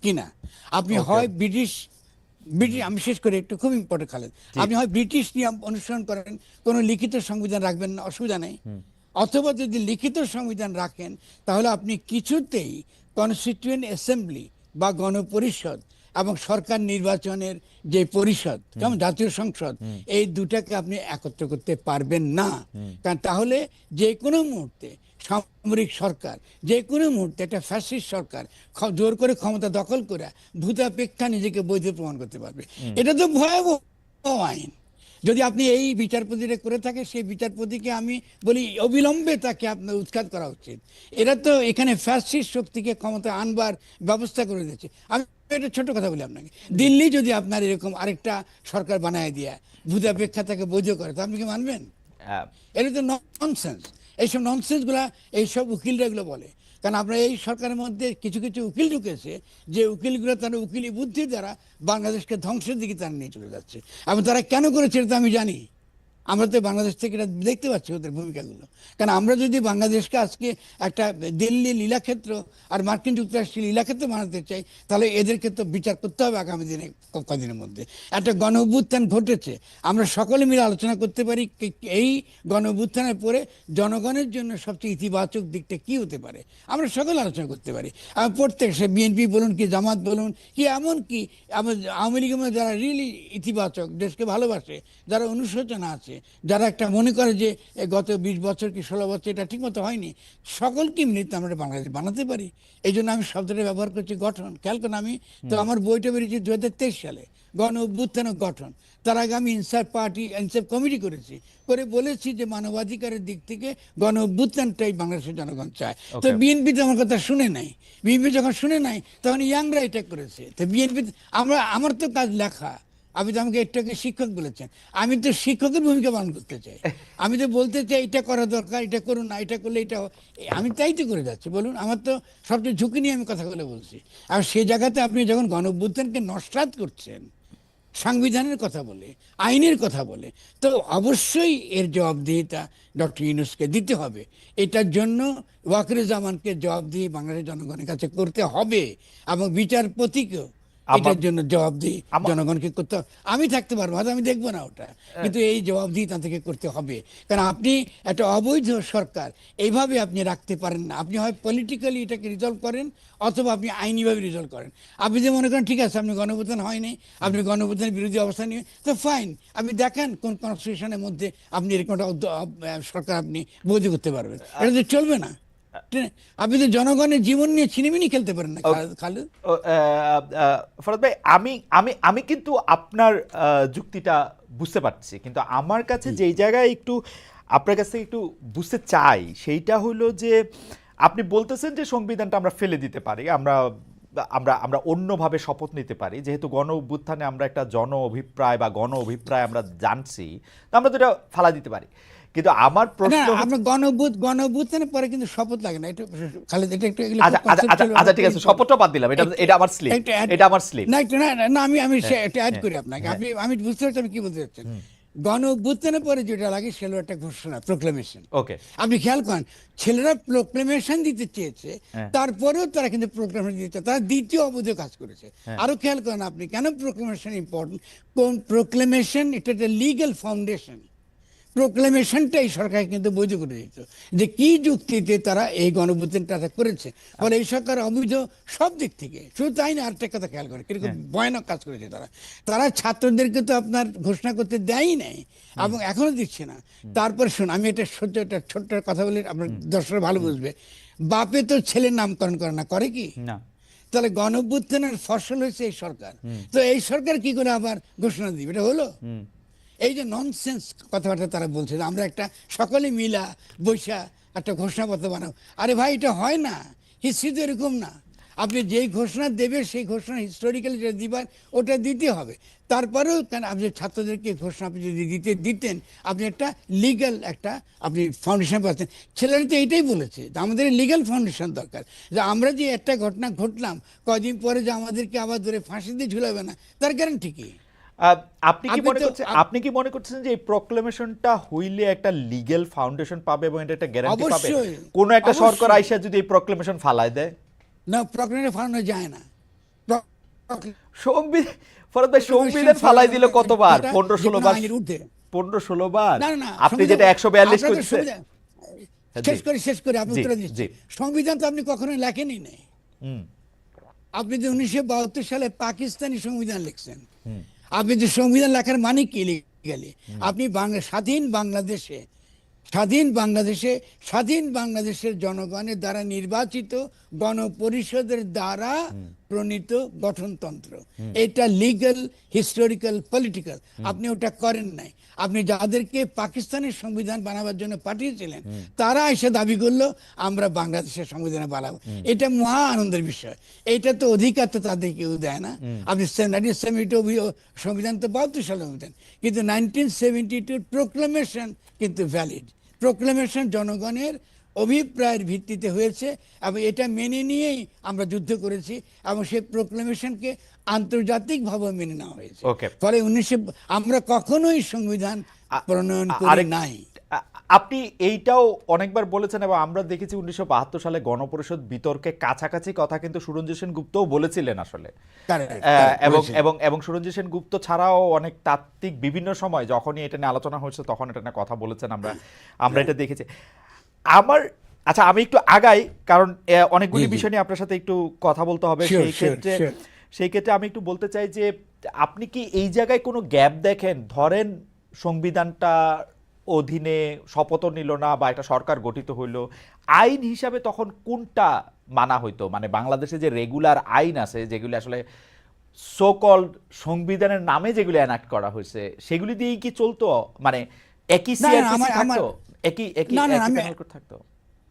কিনা। আপনি ওকে। হয় ব্রিটিশ ব্রিটিশ আমি শেষ করে একটু খুব ইম্পর্টেন্ট খালেদ, জি। আপনি হয় ব্রিটিশ নিয়ম অনুসরণ করেন, কোনো লিখিত সংবিধান রাখবেন না, অসুবিধা নেই। অথবা যদি লিখিত সংবিধান রাখেন তাহলে আপনি কিছুতেই কনস্টিটিউয়েন্ট অ্যাসেম্বলি বা গণপরিষদ এবং সরকার নির্বাচনের যে পরিষদ, যেমন জাতীয় সংসদ, এই দুটাকে আপনি একত্র করতে পারবেন না। কারণ তাহলে যে কোনো মুহূর্তে সামরিক সরকার, যে কোনো মুহূর্তে একটা ফ্যাসিস্ট সরকার জোর করে ক্ষমতা দখল করে ভূতাপেক্ষা নিজেকে বৈধ প্রমাণ করতে পারবে। এটা তো ভয়াবহ আইন। যদি আপনি এই বিচারপতিটা করে থাকে, সেই বিচারপতিকে আমি বলি অবিলম্বে তাকে আপনার উৎখাত করা উচিত। এরা তো এখানে ফ্যাসিস্ট শক্তিকে ক্ষমতা আনবার ব্যবস্থা করে দিয়েছে। আমি একটা ছোট কথা বলি আপনাকে, দিল্লি যদি আপনার এরকম আরেকটা সরকার বানায় দিয়ে ভূতাপেক্ষা তাকে বৈধ করে, তো আপনি কি মানবেন? আহ, এটা তো ননসেন্স। এইসব ননসেন্সগুলা এইসব উকিলরা এগুলো বলে। কারণ আমরা এই সরকারের মধ্যে কিছু কিছু উকিল ঢুকেছে, যে উকিলগুলো তারা উকিলি বুদ্ধি দ্বারা বাংলাদেশকে ধ্বংসের দিকে তারা নিয়ে চলে যাচ্ছে। এবং তারা কেন করেছে এটা তো আমি জানি। আমরা তো বাংলাদেশ থেকে এটা দেখতে পাচ্ছি ওদের ভূমিকাগুলো। কারণ আমরা যদি বাংলাদেশকে আজকে একটা দিল্লি লীলাক্ষেত্র আর মার্কিন যুক্তরাষ্ট্রের লীলাক্ষেত্র বানাতে চাই, তাহলে এদেরকে তো বিচার করতে হবে আগামী দিনে, কদিনের মধ্যে। একটা গণ অভ্যুত্থান ঘটেছে, আমরা সকলে মিলে আলোচনা করতে পারি এই গণ অভ্যুত্থানের পরে জনগণের জন্য সবচেয়ে ইতিবাচক দিকটা কি হতে পারে, আমরা সকলে আলোচনা করতে পারি। প্রত্যেক, সে বিএনপি বলুন কি জামাত বলুন কি, এমন কি আওয়ামী লীগের মধ্যে যারা রিয়েলি ইতিবাচক, দেশকে ভালোবাসে, যারা অনুশোচনা আছে, যারা একটা মনে করে যে গত 20 বছর কি 16 বছর এটা ঠিকমতো হয়নি, সকলকে মিলিত আমরা বাংলাদেশ বানাতে পারি। এই জন্য আমি শব্দটা ব্যবহার করছি গঠন। খেয়াল করেন, আমি তো আমার বইটা বেরিয়েছি 2023 সালে, গণ অভ্যুত্থান ও গঠন। তার আগে আমি ইনসাফ পার্টি, ইনসাফ কমিটি করেছি, করে বলেছি যে মানবাধিকারের দিক থেকে গণ অভ্যুত্থানটাই বাংলাদেশের জনগণ চায়। তো ওকে। বিএনপি তো আমার কথা শুনে নাই। বিএনপি যখন শুনে নাই তখন ইয়াংরা এটা করেছে। তো বিএনপি, আমার তো কাজ লেখা। আপনি তো আমাকে এটাকে শিক্ষক বলেছেন, আমি তো শিক্ষকের ভূমিকা পালন করতে চাই। আমি তো বলতে চাই এটা করা দরকার, এটা করুন না, এটা করলে এটা আমি তাই তো করে যাচ্ছি। বলুন, আমার তো সবচেয়ে ঝুঁকি নিয়ে আমি কথাগুলো বলছি। আর সেই জায়গাতে আপনি যখন গণ অভ্যুত্থানকে নস্যাৎ করছেন সাংবিধানের কথা বলে, আইনের কথা বলে, তো অবশ্যই এর জবাবদিহিতা ডক্টর ইউনূসকে দিতে হবে। এটার জন্য ওয়াকরুজ্জামানকে জবাবদিহি বাংলাদেশের জনগণের কাছে করতে হবে, এবং বিচারপতিকেও আমার এটার জন্য জবাবদিহি আমার জনগণকে করতে হবে। আমি থাকতে পারবো, হয়তো আমি দেখবো না ওটা, কিন্তু এই জবাবদিহি তাদেরকে করতে হবে। কারণ আপনি একটা অবৈধ সরকার এইভাবে আপনি রাখতে পারেন না। আপনি হয় পলিটিক্যালি এটাকে রিজলভ করেন, অথবা আপনি আইনিভাবে রিজলভ করেন। আপনি যে মনে করেন ঠিক আছে আপনি গণঅভ্যুত্থান হয়নি, আপনি গণঅভ্যুত্থানের বিরোধী অবস্থান নিয়ে, তো ফাইন, আপনি দেখান কোন কনস্টিটিউশনের মধ্যে আপনি এরকম একটা সরকার আপনি বৈধ করতে পারবেন। এটা তো চলবে না। আপনি তো জনগণের জীবন নিয়ে ছিনিমিনি খেলতে পারেন না ওকে। খালেদ। ফরাদ ভাই, আমি আমি আমি কিন্তু আপনার যুক্তিটা বুঝতে পারছি, কিন্তু আমার কাছে যেই জায়গায় একটু আপনার কাছ থেকে একটু বুঝতে চাই সেইটা হলো যে আপনি বলতেছেন যে সংবিধানটা আমরা ফেলে দিতে পারি, আমরা আমরা আমরা অন্যভাবে শপথ নিতে পারি, যেহেতু গণ অভ্যুত্থানে আমরা একটা জন অভিপ্রায় বা গণ অভিপ্রায় আমরা জানছি, তো আমরা তো এটা ফালা দিতে পারি। কিন্তু আমার না, প্রশ্ন হচ্ছে, আপনার গণ অভ্যুত্থানের পরে কিন্তু শপথ লাগে না। এটা খালেদ, এটা একটু, এগুলো খুব আচ্ছা আচ্ছা আচ্ছা কনসেপচুয়াল আচ্ছা, ব্যাপার, ঠিক খুব আছে, ইম্পর্টেন্ট। শপথটা বাদ দিলাম, এটা একটু এটা আমার স্লিপ, একটু অ্যাড, এটা আমার স্লিপ। না একটু, না না না, আমি হ্যাঁ, একটু অ্যাড হ্যাঁ, করি আপনাকে। হ্যাঁ। আমি বুঝতে পারছি আপনি কি বলতে চাচ্ছেন। গণ অভ্যুত্থানের পরে যেটা লাগে সেটা হলো একটা ঘোষণা, প্রোক্লেমেশন। ওকে। আপনি খেয়াল করেন, ছেলেরা প্রোক্লেমেশন দিতে চেয়েছে, হ্যাঁ, তারপরেও তারা কিন্তু প্রোক্লেমেশন দিতে, তারা দ্বিতীয় অবৈধ কাজ করেছে। হ্যাঁ। আরো খেয়াল করেন আপনি, কেন প্রোক্লেমেশন ইম্পর্টেন্ট। কোন প্রোক্লেমেশন, এটা একটা লিগ্যাল ফাউন্ডেশন। প্রোক্লেমেশনটা এই সরকার কিন্তু বৈধ করে দিত, যে কি যুক্তিতে তারা এই গণঅভ্যুত্থানটা করেছে। ফলে এই সরকার অবৈধ সব দিক থেকে। শুধু তাই না, আরেকটা কথা খেয়াল করে কিরকম হ্যাঁ। ভয়ানক কাজ করেছে তারা। তারা ছাত্রদেরকে তো আপনার ঘোষণা করতে দেয়ই নাই, এবং এখনো দিচ্ছে না। তারপর শুন, আমি এটা সত্য, একটা ছোট্ট কথা বলি, আপনার দর্শকরা ভালো বুঝবে। বাপে তো ছেলের নামকরণ করে না, করে কি? না। তাহলে গণঅভ্যুত্থানের ফসল হয়েছে এই সরকার। তো এই সরকার কি করে আবার ঘোষণা দিবে? এটা হলো? এই যে ননসেন্স কথাবার্তা তারা বলছে যে আমরা একটা সকলে মিলা বৈশা একটা ঘোষণাপত্র বানাবো। আরে ভাই, এটা হয় না। হিস্ট্রি তো এরকম না। আপনি যেই ঘোষণা দেবে সেই ঘোষণা হিস্টোরিক্যালি যেটা দিবার ওটা দিতে হবে। তারপরেও কেন আপনি ছাত্রদেরকে ঘোষণা আপনি যদি দিতেন, আপনি একটা লিগ্যাল একটা আপনি ফাউন্ডেশন পাচ্ছেন। ছেলেরা তো এইটাই বলেছে যে আমাদের লিগ্যাল ফাউন্ডেশন দরকার, যে আমরা যে একটা ঘটনা ঘটলাম কদিন পরে যে আমাদেরকে আবার ধরে ফাঁসি দিয়ে ঝুলাবে না, তার গ্যারান্টি কি? আহ, আপনি কি আপনি মনে তো করছেন, আপনি কি মনে করছেন যে এই প্রক্লেমেশনটা হইলে একটা লিগ্যাল ফাউন্ডেশন পাবে এবং এটা একটা গ্যারান্টি পাবে? অবশ্যই, কোন একটা সরকার অবশ্যই। আইসা যদি এই প্রক্লেমেশন ফালায় দেয়? না, প্রক্লেমেশন ফালানো যায় না। সংবিধান, ফরহাদ ভাই সংবিধান ফালাই দিল কতবার? 15-16 বার। আইনের ঊর্ধ্বে। 15-16 বার। না না না, আপনি যেটা 142 আপনাকে করছে। শেষ করে আপনি জি, উত্তর দিচ্ছি। জি। সংবিধান তো আপনি কখনোই লেখেনই নাই। হুম, আপনি যে 1972 সালে পাকিস্তানি সংবিধান লিখছেন, হুম, আপনি যে সংবিধান লেখার মানে কি লিগালি? আপনি স্বাধীন বাংলাদেশের জনগণের দ্বারা নির্বাচিত গণপরিষদের দ্বারা প্রণীত গঠনতন্ত্র। এটা লিগ্যাল, হিস্টোরিক্যাল, পলিটিক্যাল। আপনি ওটা করেন নাই। আপনি যাদেরকে পাকিস্তানের সংবিধান বানাবার জন্য পাঠিয়েছিলেন, তারা এসে দাবি করলো আমরা বাংলাদেশের সংবিধানে বানাবো। এটা মহা আনন্দের বিষয়। এটা তো অধিকার তো তাদের কেউ দেয় না। আপনি 1972 সংবিধান তো 72 সালের সংবিধান, কিন্তু 1972 প্রোক্লামেশন কিন্তু ভ্যালিড। প্রোক্লামেশন জনগণের অভিপ্রায়ের ভিত্তিতে হয়েছে এবং এটা মেনে নিয়েই আমরা যুদ্ধ করেছি এবং সেই প্রোক্লামেশনকে আন্তর্জাতিকভাবে মেনে নেওয়া হয়েছে। ওকে। ফলে আমরা কখনোই সংবিধান প্রণয়ন করি আরেক- নাই। আ- আপনি এইটাও অনেকবার বলেছেন এবং আমরা দেখেছি 1972 সালে গণপরিষদ বিতর্কে কাছাকাছি কথা কিন্তু সুরঞ্জিত সেনগুপ্তও বলেছিলেন আসলে। Correct, এবং বলেছেন। এবং এবং সুরঞ্জিত সেনগুপ্ত ছাড়াও অনেক তাত্ত্বিক বিভিন্ন সময় যখনই এটা নিয়ে আলোচনা হয়েছে তখন এটা নিয়ে কথা বলেছেন, আমরা এটা দেখেছি। আমার আচ্ছা, আমি একটু আগাই কারণ অনেকগুলি জি, জি। বিষয় নিয়ে আপনার সাথে একটু কথা বলতে হবে। Sure, sure, sure. সেই ক্ষেত্রে আমি একটু বলতে চাই যে আপনি কি এই জায়গায় কোনো গ্যাপ দেখেন? ধরেন সংবিধানটা অধীনে শপথ নিল না বা একটা সরকার গঠিত হইল, আইন হিসাবে তখন কোনটা মানা হইতো? মানে বাংলাদেশে যে রেগুলার আইন আছে যেগুলি আসলে সো কল্ড সংবিধানের নামে যেগুলি এনাক্ট করা হয়েছে সেগুলি দিয়েই কি চলতো? মানে একই না, না, সিআরপিসি আমার- থাকতো, আমার- একই একই না, না, একই আমি- প্যানেল কোড থাকতো?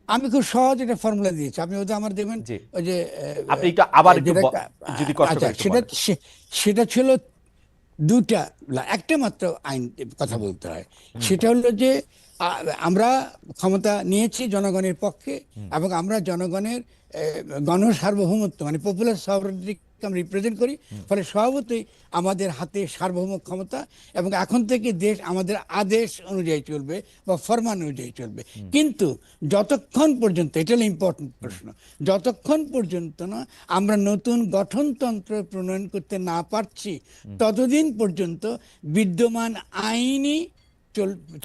আমি খুব সহজ একটা ফর্মুলা দিয়েছি। আপনি ওটা আমার দেখবেন জি। ওই যে আপনি একটু আবার একটু যেটা যদি কষ্ট আচ্ছা, করে একটু বলেন। সেটা ছিল দুটা, একটা মাত্র আইন কথা বলতে হয়। সেটা হলো যে আমরা ক্ষমতা নিয়েছি জনগণের পক্ষে এবং আমরা জনগণের গণসার্বভৌমত্ব মানে পপুলার সভারেন্টি আমরা রিপ্রেজেন্ট করি। ফলে স্বভাবতই আমাদের হাতে সার্বভৌম ক্ষমতা এবং এখন থেকে দেশ আমাদের আদেশ অনুযায়ী চলবে বা ফরমান অনুযায়ী চলবে। কিন্তু যতক্ষণ পর্যন্ত, এটা হলো ইম্পর্টেন্ট প্রশ্ন, যতক্ষণ পর্যন্ত না আমরা নতুন গঠনতন্ত্র প্রণয়ন করতে না পারছি ততদিন পর্যন্ত বিদ্যমান আইনই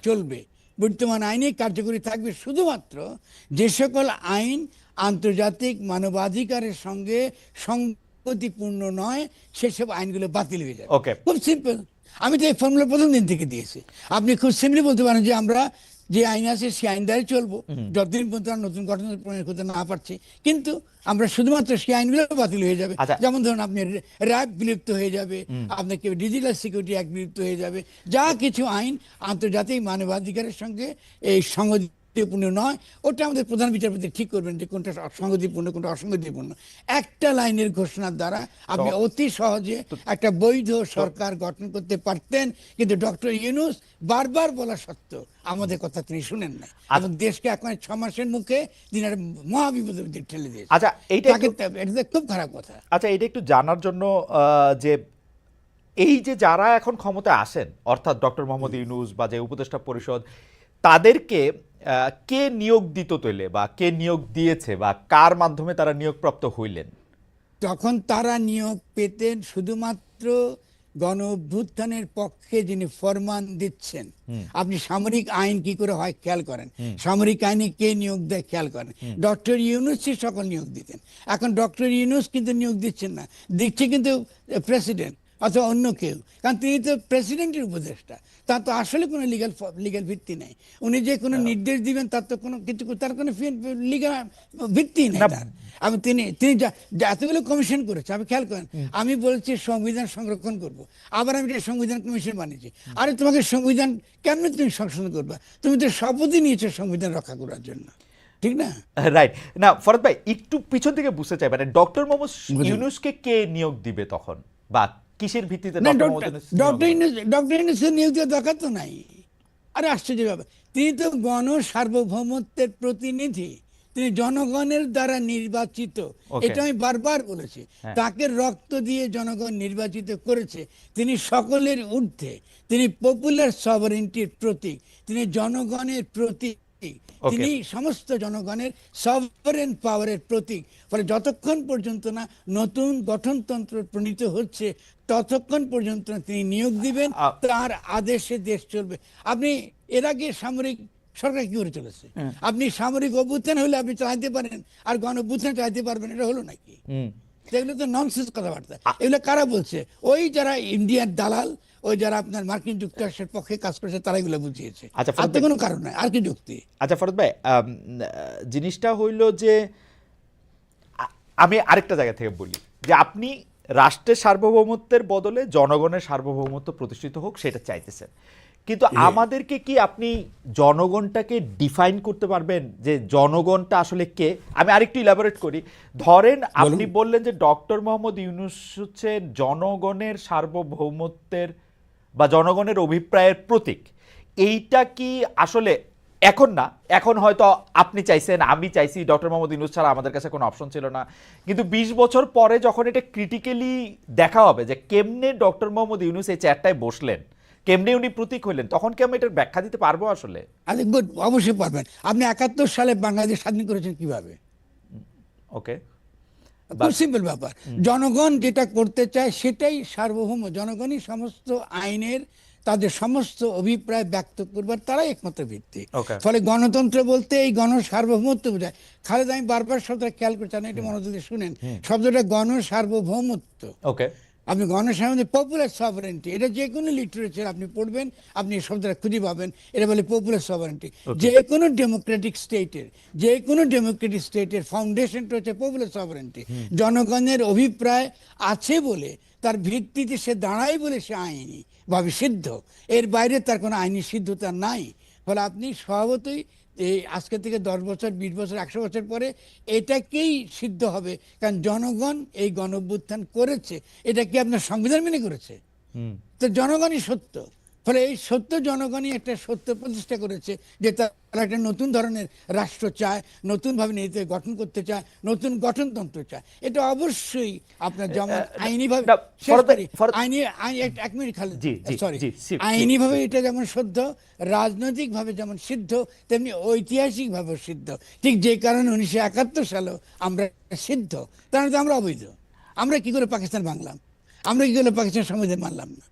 চলবে। বিদ্যমান আইনই কার্যকরী থাকবে শুধুমাত্র যে সকল আইন আন্তর্জাতিক মানবাধিকারের সঙ্গে সংগতিপূর্ণ নয় সেসব আইনগুলো বাতিল হয়ে যাবে। ওকে। খুব সিম্পল। আমি তো এই ফর্মুলা প্রথম দিন থেকে দিয়েছি। আপনি খুব সিম্পলি বলতে পারেন যে আমরা যে আইন আছে সেই আইন দ্বারাই চলবো যতদিন পর্যন্ত আমরা নতুন গঠন প্রণয়ন করতে না পারছি। কিন্তু আমরা শুধুমাত্র সেই আইনগুলো বাতিল হয়ে যাবে। আচ্ছা। যেমন ধরুন আপনি র্যাব বিলুপ্ত হয়ে যাবে, আপনাকে ডিজিটাল সিকিউরিটি অ্যাক্ট বিলুপ্ত হয়ে যাবে। যা কিছু আইন আন্তর্জাতিক মানবাধিকারের সঙ্গে এই সংগতিপূর্ণ নয়, ওটা আমাদের প্রধান বিচারপতি ঠিক করবেন যে কোনটা সংগতিপূর্ণ কোনটা অসংগতিপূর্ণ। একটা লাইনের ঘোষণার দ্বারা আপনি অতি সহজে একটা বৈধ সরকার গঠন করতে পারতেন। কিন্তু ডক্টর ইউনূস বারবার বলা সত্ত্বেও আমাদের কথা তিনি শুনেন না এবং দেশকে এখন 6 মাসের মুখে তিনি একটা মহাবিপদের মধ্যে ঠেলে দিয়েছেন। আচ্ছা, এইটা এটা খুব খারাপ কথা। আচ্ছা, এটা একটু জানার জন্য যে এই যে যারা এখন ক্ষমতায় আসেন অর্থাৎ ডক্টর মোহাম্মদ ইউনূস বা যে উপদেষ্টা পরিষদ, তাদেরকে কে নিয়োগ দিত তৈলে বা কে নিয়োগ দিয়েছে বা কার মাধ্যমে তারা নিয়োগপ্রাপ্ত হইলেন? তখন তারা নিয়োগ পেতেন শুধুমাত্র গণ অভ্যুত্থানের পক্ষে যিনি ফরমান দিচ্ছেন। আপনি সামরিক আইন কি করে হয় খেয়াল করেন, সামরিক আইনে কে নিয়োগ দেয় খেয়াল করেন। ডক্টর ইউনূসই সকল নিয়োগ দিতেন। এখন ডক্টর ইউনূস কিন্তু নিয়োগ দিচ্ছেন না, দিচ্ছে কিন্তু প্রেসিডেন্ট অথবা অন্য কেউ, কারণ তিনি তো প্রেসিডেন্টের উপদেষ্টা। তার তো আসলে কোনো লিগ্যাল ভিত্তি নেই। উনি যে কোনো নির্দেশ দিবেন তার তো কোনো কিছু, তার কোনো লিগ্যাল ভিত্তি নেই তার। আমি তিনি এতগুলো কমিশন করেছে, আপনি খেয়াল করেন। আমি বলছি সংবিধান সংরক্ষণ করব, আবার আমি এটা সংবিধান কমিশন বানিয়েছি। আরে তোমাকে সংবিধান কেমনে তুমি সংশোধন করবা? তুমি তো শপথই নিয়েছো সংবিধান রক্ষা করার জন্য, ঠিক না? রাইট না ফরহাদ ভাই, একটু পিছন থেকে বুঝতে চাই, মানে ডক্টর মোহাম্মদ ইউনূসকে কে নিয়োগ দিবে তখন বা কিসের ভিত্তিতে ডক্টর ইউনূসের নিয়োগ দেওয়ার দরকার তো নাই। আরে আশ্চর্য ব্যাপার, তিনি তো গণ সার্বভৌমত্বের প্রতিনিধি, তিনি জনগণের দ্বারা নির্বাচিত। এটা আমি বারবার বলেছি। তাকে রক্ত দিয়ে জনগণ নির্বাচিত করেছে। তিনি সকলের ঊর্ধ্বে, তিনি পপুলার সভারেন্টির প্রতীক, তিনি জনগণের প্রতীক। ওকে তিনি সমস্ত জনগণের সভারেন পাওয়ারের প্রতীক। ফলে যতক্ষণ পর্যন্ত না নতুন গঠনতন্ত্র প্রণীত হচ্ছে ততক্ষণ পর্যন্ত তিনি নিয়োগ দিবেন, তার আদেশে দেশ চলবে। আপনি এর আগে সামরিক সরকার কি করে চলেছে? আপনি সামরিক অভ্যুত্থান হলে আপনি চালাইতে পারেন, আর গণ অভ্যুত্থান চালাইতে পারবেন, এটা হলো নাকি? এগুলো তো ননসেন্স কথাবার্তা। এগুলো কারা বলছে? ওই যারা ইন্ডিয়ার দালাল, ওই যারা আপনার মার্কিন যুক্তরাষ্ট্রের পক্ষে কাজ করেছে, তারা এগুলো বুঝিয়েছে। আচ্ছা আর তো কোনো কারণ নাই, আর কি যুক্তি? আচ্ছা ফরদ ভাই, জিনিসটা হইল যে আমি আরেকটা জায়গা থেকে বলি যে আপনি রাষ্ট্রের সার্বভৌমত্বের বদলে জনগণের সার্বভৌমত্ব প্রতিষ্ঠিত হোক সেটা চাইতেছেন, কিন্তু আমাদেরকে কি আপনি জনগণটাকে ডিফাইন করতে পারবেন যে জনগণটা আসলে কে? আমি আরেকটু ইলাবোরেট করি। ধরেন আপনি বললেন যে ডক্টর মোহাম্মদ ইউনূস হচ্ছেন জনগণের সার্বভৌমত্বের বা জনগণের অভিপ্রায়ের প্রতীক। এইটা কি আসলে এখন না, এখন হয়তো আপনি চাইছেন, আমি চাইছি, ডক্টর মোহাম্মদ ইউনূস ছাড়া আমাদের কাছে কোনো অপশন ছিল না, কিন্তু 20 বছর পরে যখন এটা ক্রিটিক্যালি দেখা হবে যে কেমনে ডক্টর মোহাম্মদ ইউনূস এই চেয়ারটায় বসলেন, কেমনে উনি প্রতীক হইলেন, তখন কি আমি এটার ব্যাখ্যা দিতে পারবো আসলে? আরে গুড, অবশ্যই পারবেন। আপনি 71 সালে বাংলাদেশ স্বাধীন করেছেন কিভাবে? ওকে, খুব সিম্পল ব্যাপার। জনগণ যেটা করতে চায় সেটাই সার্বভৌম। জনগণই সমস্ত আইনের, তাদের সমস্ত অভিপ্রায় ব্যক্ত করবার তারাই একমাত্র ভিত্তি। ফলে গণতন্ত্র বলতে এই গণ সার্বভৌমত্ব বোঝায়। খালেদ, আমি বারবার শব্দটা খেয়াল করছি, আপনি একটু মনোযোগ দিয়ে শুনেন। শব্দটা গণ সার্বভৌমত্ব। ওকে, আপনি গণসাধারণ, পপুলার সভারেন্টি, এটা যে কোনো লিটারেচার আপনি পড়বেন, আপনি এই শব্দটা খুঁজে পাবেন। এটা বলে পপুলার সভারেন্টি। যে কোনো ডেমোক্রেটিক স্টেটের ফাউন্ডেশনটা হচ্ছে পপুলার সভারেন্টি। জনগণের অভিপ্রায় আছে বলে, তার ভিত্তিতে সে দাঁড়ায় বলে সে আইনি ভাবে সিদ্ধ। এর বাইরে তার কোনো আইনি সিদ্ধতা নাই। ফলে আপনি স্বভাবতই এই আজকে থেকে 10 বছর, 20 বছর, 100 বছর পরে এটাকেই সিদ্ধ হবে, কারণ জনগণ এই গণ অভ্যুত্থান করেছে। এটা কি আপনার সংবিধান মেনে করেছে? তো জনগণই সত্য। ফলে এই সত্য জনগণই একটা সত্য প্রতিষ্ঠা করেছে যে তারা একটা নতুন ধরনের রাষ্ট্র চায়, নতুনভাবে নিজেদের গঠন করতে চায়, নতুন গঠনতন্ত্র চায়। এটা অবশ্যই আপনার যেমন আইনিভাবে, এক মিনিট খালি, সরি, আইনিভাবে এটা যেমন শুদ্ধ, রাজনৈতিকভাবে যেমন সিদ্ধ, তেমনি ঐতিহাসিকভাবে সিদ্ধ। ঠিক যে কারণে 1971 সালেও আমরা সিদ্ধ, তার মধ্যে আমরা অবৈধ। আমরা কি করে পাকিস্তান ভাঙলাম? আমরা কি করে পাকিস্তান সংবিধান মানলাম না?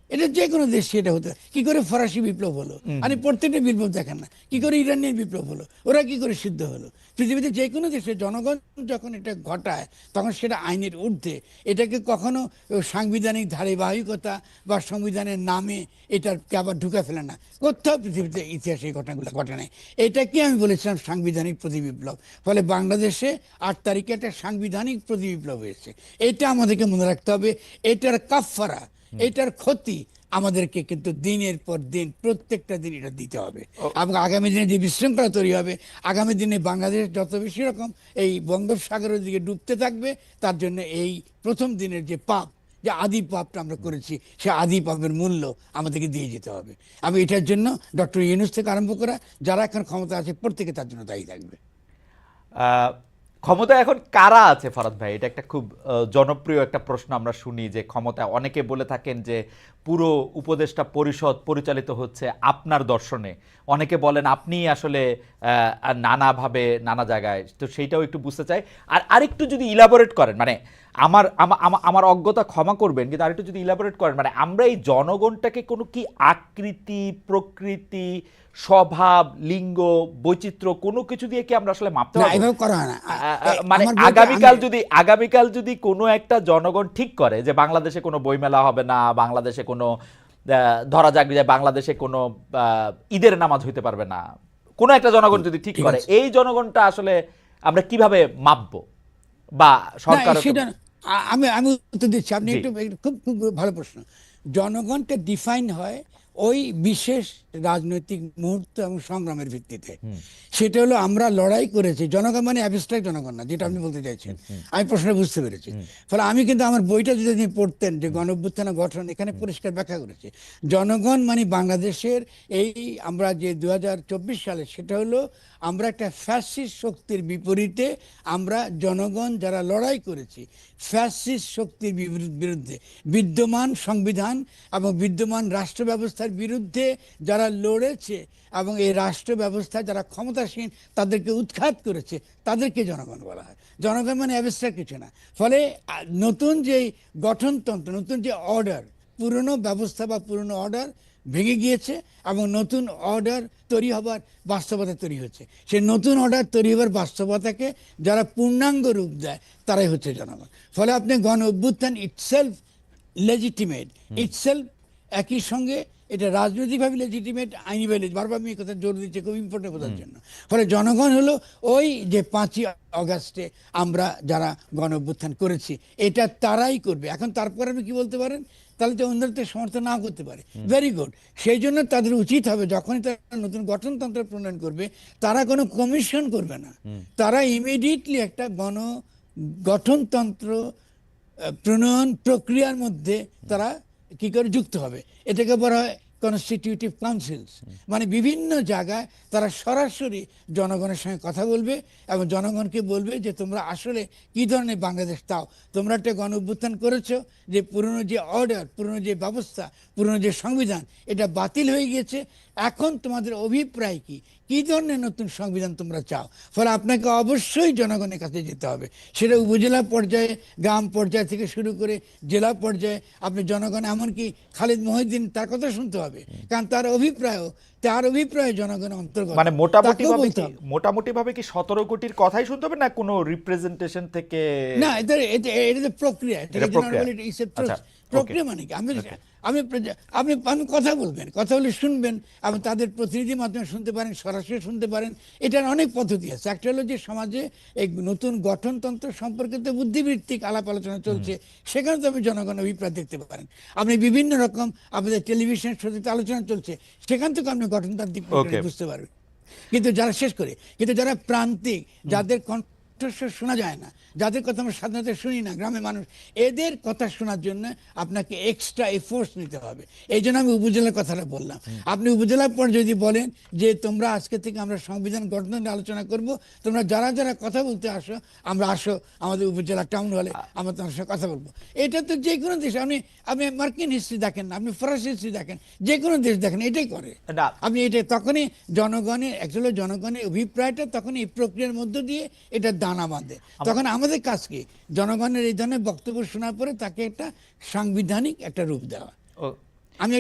এটা যে কোনো দেশ সেটা হতো। কি করে ফরাসি বিপ্লব হলো? আপনি প্রত্যেকটা বিপ্লব দেখেন না। কি করে ইরানের বিপ্লব হলো? ওরা কি করে সিদ্ধ হলো? পৃথিবীতে যে কোনো দেশে জনগণ যখন এটা ঘটায় তখন সেটা আইনের ঊর্ধ্বে। এটাকে কখনো সাংবিধানিক ধারাবাহিকতা বা সংবিধানের নামে এটাকে আবার ঢুকে ফেলে না। কোথাও পৃথিবীতে ইতিহাসে এই ঘটনাগুলো ঘটে নাই। এটাকে আমি বলেছিলাম সাংবিধানিক প্রতিবিপ্লব। ফলে বাংলাদেশে 8 তারিখে একটা সাংবিধানিক প্রতিবিপ্লব হয়েছে। এটা আমাদেরকে মনে রাখতে হবে। এটার কাফফারা, এটার ক্ষতি আমাদেরকে কিন্তু দিনের পর দিন, প্রত্যেকটা দিন এটা দিতে হবে। এবং আগামী দিনে যে বিশৃঙ্খলা তৈরি হবে, আগামী দিনে বাংলাদেশ যত বেশি রকম এই বঙ্গোপসাগরের দিকে ডুবতে থাকবে, তার জন্য এই প্রথম দিনের যে পাপ, যে আদি পাপটা আমরা করেছি, সে আদি পাপের মূল্য আমাদেরকে দিয়ে যেতে হবে। আমি এটার জন্য ডক্টর ইউনূস থেকে আরম্ভ করা যারা এখন ক্ষমতা আছে প্রত্যেকে তার জন্য দায়ী থাকবে। ক্ষমতা এখন কারা আছে ফরাদ ভাই? এটা একটা খুব জনপ্রিয় একটা প্রশ্ন আমরা শুনি যে ক্ষমতা, অনেকে বলে থাকেন যে পুরো উপদেষ্টা পরিষদ পরিচালিত হচ্ছে আপনার দর্শনে, অনেকে বলেন আপনি আসলে নানাভাবে নানা জায়গায়, তো সেইটাও একটু বুঝতে চাই। আর আরেকটু যদি ইলাবোরেট করেন, মানে আমার অজ্ঞতা ক্ষমা করবেন, কিন্তু আরেকটু যদি ইলাবোরেট করেন, মানে আমরা এই জনগণটাকে কোনো কি আকৃতি, প্রকৃতি, স্বভাব, লিঙ্গ, বৈচিত্র্য কোনো কিছু দিয়ে কি আমরা আসলে মাপতে পারবো? মানে আগামীকাল যদি কোনো একটা জনগণ ঠিক করে যে বাংলাদেশে কোনো বইমেলা হবে না, বাংলাদেশে কোনো, ধরা যাক যে বাংলাদেশে কোনো ঈদের নামাজ হইতে পারবে না, কোনো একটা জনগণ যদি ঠিক করে, এই জনগণটা আসলে আমরা কিভাবে মাপবো? বা সরকার, আমি উত্তর দিচ্ছি, আপনি একটু খুব খুব ভালো প্রশ্ন। জনগণটা ডিফাইন হয় ওই বিশেষ রাজনৈতিক মুহূর্ত এবং সংগ্রামের ভিত্তিতে। সেটা হলো আমরা লড়াই করেছি। জনগণ মানে অ্যাবস্ট্রাক্ট জনগণ না, যেটা আপনি বলতে চাইছেন। আমি প্রশ্নটা বুঝতে পেরেছি। ফলে আমি কিন্তু আমার বইটা যদি আপনি পড়তেন, যে গণ অভ্যুত্থান গঠন, এখানে পরিষ্কার ব্যাখ্যা করেছি। জনগণ মানে বাংলাদেশের এই আমরা যে 2024 সালে, সেটা হলো আমরা একটা ফ্যাসিস্ট শক্তির বিপরীতে আমরা জনগণ যারা লড়াই করেছি ফ্যাসিস্ট শক্তির বিরুদ্ধে, বিদ্যমান সংবিধান এবং বিদ্যমান রাষ্ট্র ব্যবস্থার বিরুদ্ধে যারা লড়েছে এবং এই রাষ্ট্র ব্যবস্থা যারা ক্ষমতাসীন তাদেরকে উৎখাত করেছে তাদেরকে জনগণ বলা হয়। জনগণ মানে অ্যাবস্ট্রাক্ট কিছু না। ফলে নতুন যে গঠনতন্ত্র, নতুন যে অর্ডার, পুরনো ব্যবস্থা বা পুরনো অর্ডার ভেঙে গিয়েছে এবং নতুন অর্ডার তৈরি হবার বাস্তবতা তৈরি হচ্ছে। সেই নতুন অর্ডার তৈরি হবার বাস্তবতাকে যারা পূর্ণাঙ্গ রূপ দেয় তারাই হচ্ছে জনগণ। ফলে আপনি গণ অভ্যুত্থান ইটসেলফ লেজিটিমেট, ইটসেলফ একই সঙ্গে এটা রাজনৈতিকভাবে লেজিটিমেট, আইনিভাবে, বারবার আমি এই কথা জোর দিচ্ছি খুব ইম্পর্টেন্ট বোঝার জন্য। ফলে জনগণ হলো ওই যে 5ই আগস্টে আমরা যারা গণ অভ্যুত্থান করেছি এটা তারাই করবে। এখন তারপরে আপনি কি বলতে পারেন, তাহলে তো অন্যদের সমর্থন নাও করতে পারে, ভেরি গুড। সেই জন্য তাদের উচিত হবে যখনই তারা নতুন গঠনতন্ত্র প্রণয়ন করবে তারা কোনো কমিশন করবে না, তারা ইমিডিয়েটলি একটা গঠনতন্ত্র প্রণয়ন প্রক্রিয়ার মধ্যে তারা কি করে যুক্ত হবে। এটাকে বলা হয় কনস্টিটিউটিভ কাউন্সিলস, মানে বিভিন্ন জায়গায় তারা সরাসরি জনগণের সঙ্গে কথা বলবে এবং জনগণকে বলবে যে তোমরা আসলে কি ধরনের বাংলাদেশ চাও। তোমরা একটা গণ অভ্যুত্থান করেছো, যে পুরনো যে অর্ডার, পুরনো যে ব্যবস্থা, পুরনো যে সংবিধান এটা বাতিল হয়ে গিয়েছে, এখন তোমাদের অভিপ্রায় কি, কি ধরনের নতুন সংবিধান তোমরা চাও। ফলে আপনাকে অবশ্যই জনগণের কাছে যেতে হবে, সেটা উপজেলা পর্যায়ে, গ্রাম পর্যায় থেকে শুরু করে জেলা পর্যায়ে। আপনি জনগণ, এমনকি খালিদ মহিউদ্দিন তার কথা শুনতে হবে, কারণ তার অভিপ্রায় জনগণের অন্তর্গত। মানে মোটামুটি ভাবে কি 17 কোটির কথাই শুনতে হবে না কোনো রিপ্রেজেন্টেশন থেকে? না, এটা প্রক্রিয়া, প্রক্রিয়া মানে কি, আপনি কথা বলবেন, কথা বলে শুনবেন এবং তাদের প্রতিনিধির মাধ্যমে শুনতে পারেন, সরাসরি শুনতে পারেন। এটার অনেক পদ্ধতি আছে। একটা হলো যে সমাজে এই নতুন গঠনতন্ত্র সম্পর্কিত বুদ্ধিবৃত্তিক আলাপ আলোচনা চলছে, সেখানে তো আপনি জনগণের অভিপ্রায় দেখতে পারেন। আপনি বিভিন্ন রকম আপনাদের টেলিভিশন শোতে আলোচনা চলছে, সেখান থেকে আপনি গঠনতান্ত্রিক প্রক্রিয়া বুঝতে পারবেন। কিন্তু যারা প্রান্তিক, যাদের কণ্ঠস্বর শোনা যায় না, যাদের কথা আমরা সাধারণত শুনি না, গ্রামের মানুষ, এদের কথা শোনার জন্য আপনাকে এক্সট্রা এফোর্টস নিতে হবে। এই জন্য আমি উপজেলার কথাটা বললাম। আপনি উপজেলার পর যদি বলেন যে তোমরা আজকে থেকে আমরা সংবিধান গঠন নিয়ে আলোচনা করব, তোমরা যারা যারা কথা বলতে আসো আমাদের উপজেলা টাউন হলে, আমরা তোমার সাথে কথা বলবো। এটা তো যে কোনো দেশ, আপনি মার্কিন হিস্ট্রি দেখেন, আপনি ফরাসি হিস্ট্রি দেখেন, যে কোনো দেশ দেখেন, এটাই করে। আপনি এটা তখনই জনগণের অভিপ্রায়টা তখন এই প্রক্রিয়ার মধ্য দিয়ে এটা দানা বাঁধে। তখন আমাদের কাজ কি, জনগণের এই ধরনের বক্তব্য শোনার পরে তাকে একটা সাংবিধানিক একটা রূপ দেওয়া। আমি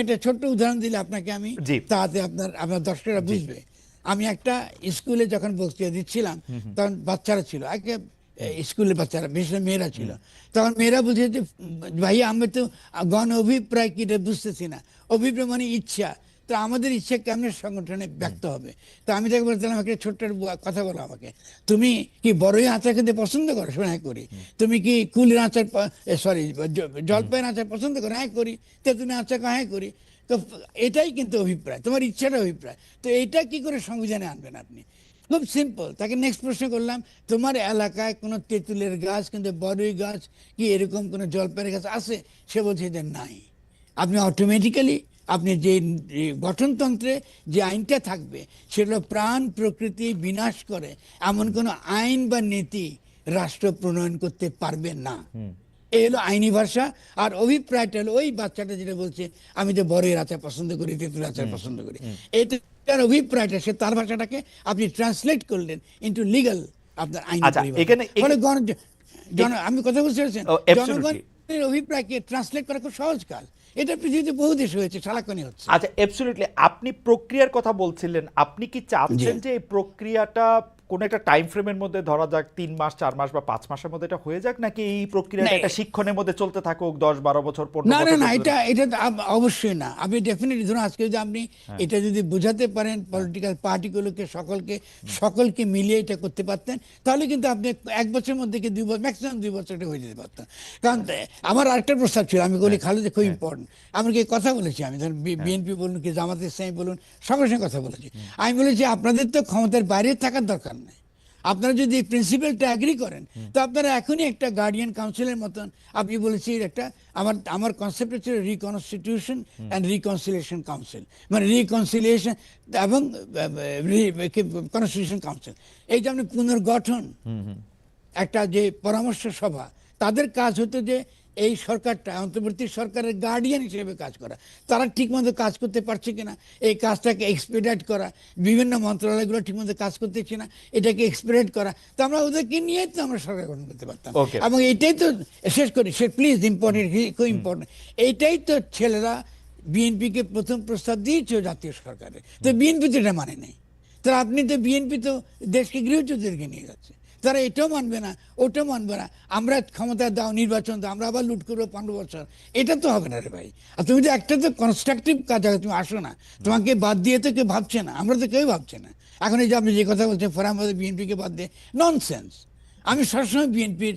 একটা ছোট্ট উদাহরণ দিলে আপনাকে, আমি তাতে আপনার দর্শকরা বুঝবে। আমি একটা স্কুলে যখন বক্তৃতা দিচ্ছিলাম, তখন বাচ্চারা ছিল, স্কুলের বাচ্চারা, বিশেষ মেয়েরা ছিল। তখন মেয়েরা বলছে যে ভাই আমি তো গণ অভিপ্রায় কি বুঝতেছি না। অভিপ্রায় মানে ইচ্ছা, তো আমাদের ইচ্ছা কেমন সংগঠনে ব্যক্ত হবে। তো আমি তাকে বলছিলাম, একটা ছোট্ট কথা বলো আমাকে, তুমি কি বড়ই আচার খেতে পছন্দ করো? হ্যাঁ করি। তুমি কি কুলের আচার, জলপাইয়ের আচার পছন্দ করো? হ্যাঁ করি। তেঁতুলের আচার? হ্যাঁ করি। তো এটাই কিন্তু অভিপ্রায়, তোমার ইচ্ছাটা অভিপ্রায়। তো এটা কি করে সংবিধানে আনবেন আপনি? খুব সিম্পল। তাকে নেক্সট প্রশ্ন করলাম, তোমার এলাকায় কোনো তেঁতুলের গাছ, কিন্তু বড়ই গাছ কি এরকম কোনো জলপাইয়ের গাছ আছে? সে বলছে যে নাই। আপনি অটোমেটিক্যালি আপনি যে গঠনতন্ত্রে যে আইনটা থাকবে সেটা প্রাণ প্রকৃতি বিনাশ করে এমন কোনো আইন বা নীতি রাষ্ট্র প্রণয়ন করতে পারবে না। এই হলো আইনি ভাষা। আর অভিপ্রায়টা হলো ওই বাচ্চাটা যেটা বলছে আমি তো বড়ের আচার পছন্দ করি, তেঁতুলের আচার পছন্দ করি, এইটার অভিপ্রায়টা, সে তার ভাষাটাকে আপনি ট্রান্সলেট করলেন ইন্টু লিগাল আপনার আইন। আমি কথা বুঝতে পারছেন, জনগণের অভিপ্রায়কে ট্রান্সলেট করা খুব সহজ কাজ। এটা পৃথিবীতে বহু দেশ হয়েছে, সারাক্ষণই হচ্ছে। আচ্ছা, অ্যাবসলিউটলি। আপনি প্রক্রিয়ার কথা বলছিলেন, আপনি কি চাচ্ছেন যে এই প্রক্রিয়াটা কোন একটা টাইম ফ্রেমের মধ্যে, ধরা যাক 3 মাস 4 মাস বা 5 মাসের মধ্যে এটা হয়ে যাক, নাকি এই প্রক্রিয়াটা একটা শিক্ষণের মধ্যে চলতে থাকুক 10-12 বছর, 15 বছর? না, এটা অবশ্যই না। আপনি ডেফিনেটলি ধরুন আজকে যদি আপনি এটা যদি বোঝাতে পারেন পলিটিক্যাল পার্টিগুলোকে, সকলকে মিলিয়ে এটা করতে পারতেন, তাহলে কিন্তু আপনি 1 বছরের মধ্যে কি 2 বছর, ম্যাক্সিমাম 2 বছর এটা হয়ে যেতে পারতেন। কারণ আমার আরেকটা প্রস্তাব ছিল, আমি বলি খালেদ খুব ইম্পর্টেন্ট, আমাকে কথা বলেছি আমি, ধরুন বিএনপি বলুন কি জামাত ইসলামী বলুন, সবার সঙ্গে কথা বলেছি। আমি বলেছি আপনাদের তো ক্ষমতার বাইরে থাকার দরকার নেই, আপনারা যদি প্রিন্সিপালটা এগ্রি করেন তো আপনারা এখনই একটা গার্ডিয়ান কাউন্সিলের মতন, আপনি বলেছি একটা, আমার কনসেপ্ট হচ্ছে রিকনস্টিটিউশন অ্যান্ড রিকনসিলিয়েশন কাউন্সিল, মানে রিকনসিলিয়েশন এবং কনস্টিটিউশন কাউন্সিল। এই যে আপনি পুনর্গঠন, একটা যে পরামর্শ সভা, তাদের কাজ হতো যে এই সরকারটা অন্তর্বর্তী সরকারের গার্ডিয়ান হিসেবে কাজ করা, তারা ঠিকমতো কাজ করতে পারছে কিনা, এই কাজটাকে এক্সপেডিট করা, বিভিন্ন মন্ত্রণালয়গুলো ঠিকমতো কাজ করতেছে না, এটাকে এক্সপেডিট করা, তো আমরা ওদেরকে নিয়ে তো আমরা সরকার গঠন করতে পারতাম। Okay. এবং এটাই তো শেষ করি, সে প্লিজ ইম্পর্টেন্ট, খুব ইম্পর্টেন্ট, এইটাই তো ছেলেরা বিএনপিকে প্রথম প্রস্তাব দিয়েছে জাতীয় সরকারে, তো বিএনপি তো এটা মানে নেই। তারা আপনি তো বিএনপি তো দেশকে গৃহযুদ্ধেরকে নিয়ে যাচ্ছে, তারা এটাও মানবে না, ওটাও মানবে না, আমরা ক্ষমতা দাও, নির্বাচন দাও, আমরা আবার লুট করবো 15 বছর, এটা তো হবে না রে ভাই। আর তুমি তো একটা তো কনস্ট্রাকটিভ কাজ, তুমি আসো না, তোমাকে বাদ দিয়ে তো কেউ ভাবছে না, আমরা তো কেউ ভাবছে না। এখন এই যে আপনি যে কথা বলছেন ফোরাম বিএনপিকে বাদ দিয়ে, ননসেন্স। আমি সবসময় বিএনপির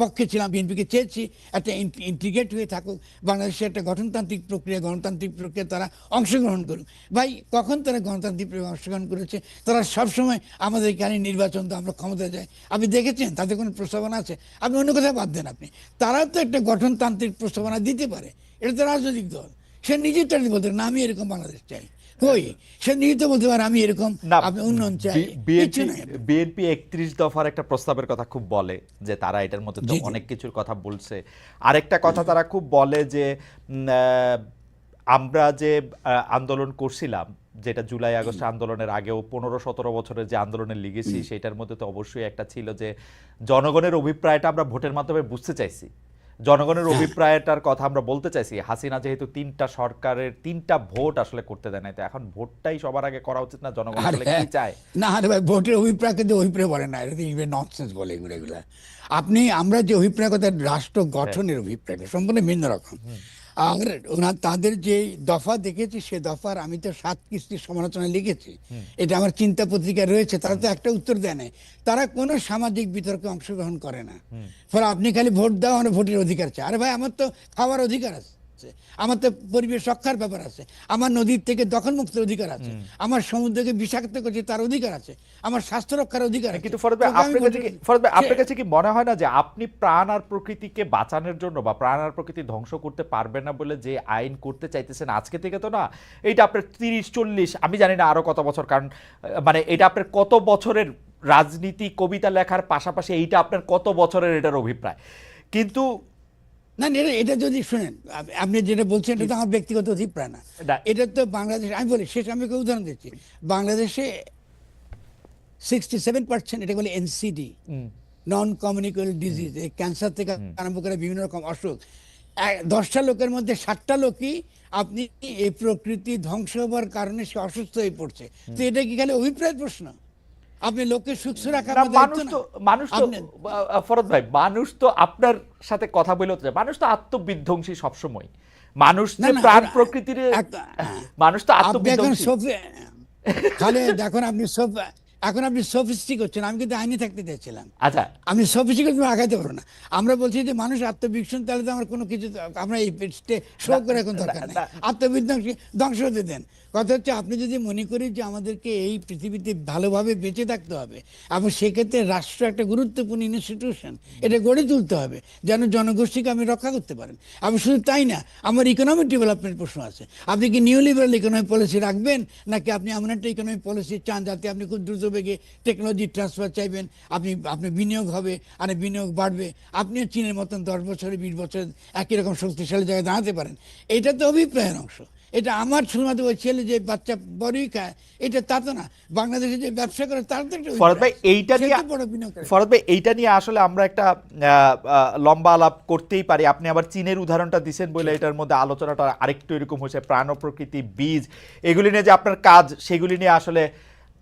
পক্ষে ছিলাম, বিএনপিকে চেয়েছি একটা ইন্টিগ্রেট হয়ে থাকুক, বাংলাদেশে একটা গঠনতান্ত্রিক প্রক্রিয়া, গণতান্ত্রিক প্রক্রিয়া তারা অংশগ্রহণ করুক। ভাই কখন তারা গণতান্ত্রিক প্রক্রিয়া অংশগ্রহণ করেছে? তারা সবসময় আমাদের এখানে নির্বাচন তো আমরা ক্ষমতা যাই, আপনি দেখেছেন তাদের কোনো প্রস্তাবনা আছে? আপনি অন্য কোথাও বাদ দেন, আপনি তারা তো একটা গঠনতান্ত্রিক প্রস্তাবনা দিতে পারে, এটা তো রাজনৈতিক দল, সে নিজের তো বলতে না আমি এরকম বাংলাদেশ চাই, কই সে নিজে তো বলতে পারে আমি এরকম আপনি উন্নয়ন চাই, কিছু নাই। বিএনপি 31 দফার একটা প্রস্তাবের কথা খুব বলে যে তারা এটার মধ্যে তো জি, জি। অনেক কিছুর কথা বলছে। আরেকটা কথা তারা খুব বলে যে আমরা যে আন্দোলন করছিলাম, যেটা জুলাই আগস্ট আন্দোলনের আগেও 15-17 বছরের যে আন্দোলনের লিগেসি, সেটার মধ্যে তো অবশ্যই একটা ছিল যে জনগণের অভিপ্রায়টা আমরা ভোটের মাধ্যমে বুঝতে চাইছি, জনগণের অভিপ্রায়টার কথা আমরা বলতে চাইছি। হাসিনা যেহেতু 3টা সরকারের 3টা ভোট আসলে করতে দেয় নাই, তো এখন ভোটটাই সবার আগে করা উচিত না? জনগণ আসলে কি চায়? না আরে ভাই, ভোটের অভিপ্রায় কিন্তু অভিপ্রায় বলে না, এটা ননসেন্স বলে এগুলা। আপনি আমরা যে অভিপ্রায় কথা, রাষ্ট্র গঠনের অভিপ্রায়টা সম্পূর্ণ ভিন্ন রকম। আর তাদের যে দফা দেখেছি, সে দফার আমি তো 7 কিস্তির সমালোচনা লিখেছি, এটা আমার চিন্তা পত্রিকায় রয়েছে। তারা তো একটা উত্তর দেয় নাই, তারা কোনো সামাজিক বিতর্কে অংশগ্রহণ করে না। ফলে আপনি খালি ভোট দাও, আমার ভোটের অধিকার চাই। আরে ভাই আমার তো খাওয়ার অধিকার আছে, আমার তো পরিবেশ রক্ষার ব্যাপার আছে, আমার নদীর থেকে দখল মুক্তের অধিকার আছে, আমার সমুদ্রকে বিষাক্ত করছে তার অধিকার আছে, আমার স্বাস্থ্য রক্ষার অধিকার আছে। কিন্তু ফরদ ভাই, আপনার কাছে কি মনে হয় না যে আপনি প্রাণ আর প্রকৃতিকে বাঁচানোর জন্য বা প্রাণ আর প্রকৃতি ধ্বংস করতে পারবেন না বলে যে আইন করতে চাইতেছেন আজকে থেকে, তো না এইটা আপনার 30-40 আমি জানি না আরো কত বছর, কারণ মানে এটা আপনার কত বছরের রাজনীতি কবিতা লেখার পাশাপাশি এইটা আপনার কত বছরের এটার অভিপ্রায়। কিন্তু না এটা যদি শুনেন, আপনি যেটা বলছেন এটা তো আমার ব্যক্তিগত অভিপ্রায় না, এটা তো বাংলাদেশ, আমি বলি শেষ, আমি একটা উদাহরণ দিচ্ছি। বাংলাদেশে 67% এটা বলে এনসিডি, নন কমিউনিকেবল ডিজিজ, এই ক্যান্সার থেকে আরম্ভ করে বিভিন্ন রকম অসুখ, 10টা লোকের মধ্যে 7টা লোকই আপনি এই প্রকৃতি ধ্বংস হওয়ার কারণে সে অসুস্থ হয়ে পড়ছে। তো এটা কি খালি অভিপ্রায়ের প্রশ্ন? আপনি লোককে সুস্থ রাখা মানুষ তো ফরদ ভাই, মানুষ তো আপনার সাথে কথা বলে হচ্ছে, মানুষ তো আত্মবিধ্বংসী সবসময়, মানুষ যে প্রাণ প্রকৃতির, মানুষ তো আত্মবিধ্বংসী। খালি দেখুন আপনি এখন আপনি সফিস্টিক হচ্ছেন, আমি কিন্তু আইনি থাকতে চাইছিলাম। আচ্ছা, আমি সফিস্টিক আগাইতে পারবো না। আমরা বলছি যে মানুষ আত্মবিশ্বাস, তাহলে তো আমার কোনো কিছু আমরা এই শো করে এখন দরকার নেই, আত্মবিধ্বংসী ধ্বংস হতে দেন। কথা হচ্ছে আপনি যদি মনে করি যে আমাদেরকে এই পৃথিবীতে ভালোভাবে বেঁচে থাকতে হবে, এবং সেক্ষেত্রে রাষ্ট্র একটা গুরুত্বপূর্ণ ইনস্টিটিউশন, এটা গড়ে তুলতে হবে যেন জনগোষ্ঠীকে আমি রক্ষা করতে পারেন। আমি শুধু তাই না, আমার ইকোনমিক ডেভেলপমেন্ট প্রশ্ন আছে। আপনি কি নিউ লিবারাল ইকোনমিক পলিসি রাখবেন, নাকি আপনি এমন একটা ইকোনমিক পলিসি চান যাতে আপনি খুব দ্রুত বেগে টেকনোলজি ট্রান্সফার চাইবেন, আপনি বিনিয়োগ হবে আর বিনিয়োগ বাড়বে, আপনিও চীনের মতন 10 বছরে 20 বছর একই রকম শক্তিশালী জায়গায় দাঁড়াতে পারেন। এটা তো অভিপ্রায়ের অংশ। এটা আমার শুধুমাত্র ওই ছেলে যে বাচ্চা বড়ই খায় এটা তা তো না, বাংলাদেশে যে ব্যবসা করে তার তো একটা ফরদ ভাই এইটা নিয়ে আসলে আমরা একটা লম্বা আলাপ করতেই পারি। আপনি আবার চীনের উদাহরণটা দিচ্ছেন বলে এটার মধ্যে আলোচনাটা আরেকটু এরকম হয়েছে, প্রাণ ও প্রকৃতি, বীজ, এগুলি নিয়ে যে আপনার কাজ, সেগুলি নিয়ে আসলে।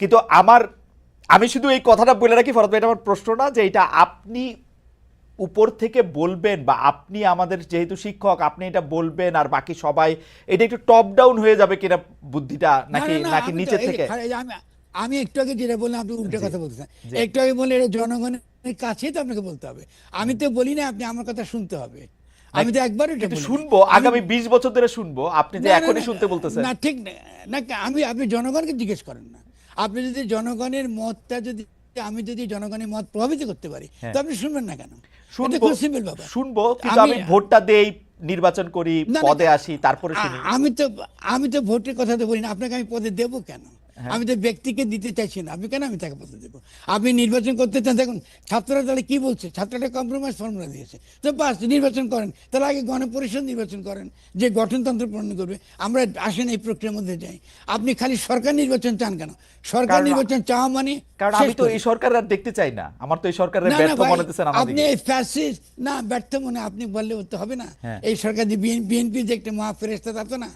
কিন্তু আমি শুধু এই কথাটা বলে রাখি ফরদ ভাই, এটা আমার প্রশ্ন না যে এটা আপনি উপর থেকে বলবেন বা আপনি আমাদের যেহেতু শিক্ষক আপনি এটা বলবেন আর বাকি সবাই, এটা একটু টপ ডাউন হয়ে যাবে কিনা বুদ্ধিটা, নাকি নিচে থেকে? আমি একটু আগে যেটা বললাম আপনি উল্টো কথা বলছেন, একটু আগে বললে এটা জনগণের কাছেই তো আপনাকে বলতে হবে। আমি তো বলি না আপনি আমার কথা শুনতে হবে, আমি তো একবার শুনবো, আগামী 20 বছর ধরে শুনবো, আপনি যে এখনই শুনতে বলতেছেন না, ঠিক না। আপনি জনগণকে জিজ্ঞেস করেন না, আপনি যদি জনগণের মতটা আমি যদি জনগণের মত প্রভাবিত করতে পারি তো আপনি শুনবেন না কেন? শুনবো, কিন্তু আমি ভোটটা দেই, নির্বাচন করি, পদে আসি, তারপরে শুনি। আমি তো ভোটের কথা তো বলি না, আপনাকে আমি পদে দেবো কেন? আমি তো ব্যক্তিকে দিতে চাইছি না, আমি কেন আমি তাকে পদ দেবো? আপনি নির্বাচন করতে চান, দেখুন ছাত্ররা তাহলে কি বলছে, ছাত্ররা কম্প্রোমাইজ ফর্মুলা দিয়েছে, তো বাস নির্বাচন করেন, তাহলে আগে গণপরিষদ নির্বাচন করেন যে গঠনতন্ত্র প্রণয়ন করবে। আমরা আসেন এই প্রক্রিয়ার মধ্যে যাই। আপনি খালি সরকার নির্বাচন চান কেন? সরকার নির্বাচন চাওয়া মানে কারণ আমি তো এই সরকার আর দেখতে চাই না, আমার তো এই সরকারের না না ব্যর্থ ভাই, মনে হচ্ছে আপনি এই ফ্যাসিস্ট না ব্যর্থ মনে আপনি বললে তো হবে না। হ্যাঁ। এই সরকার যে বিএনপি যে একটা মহা ফেরেস্তা তা তো না।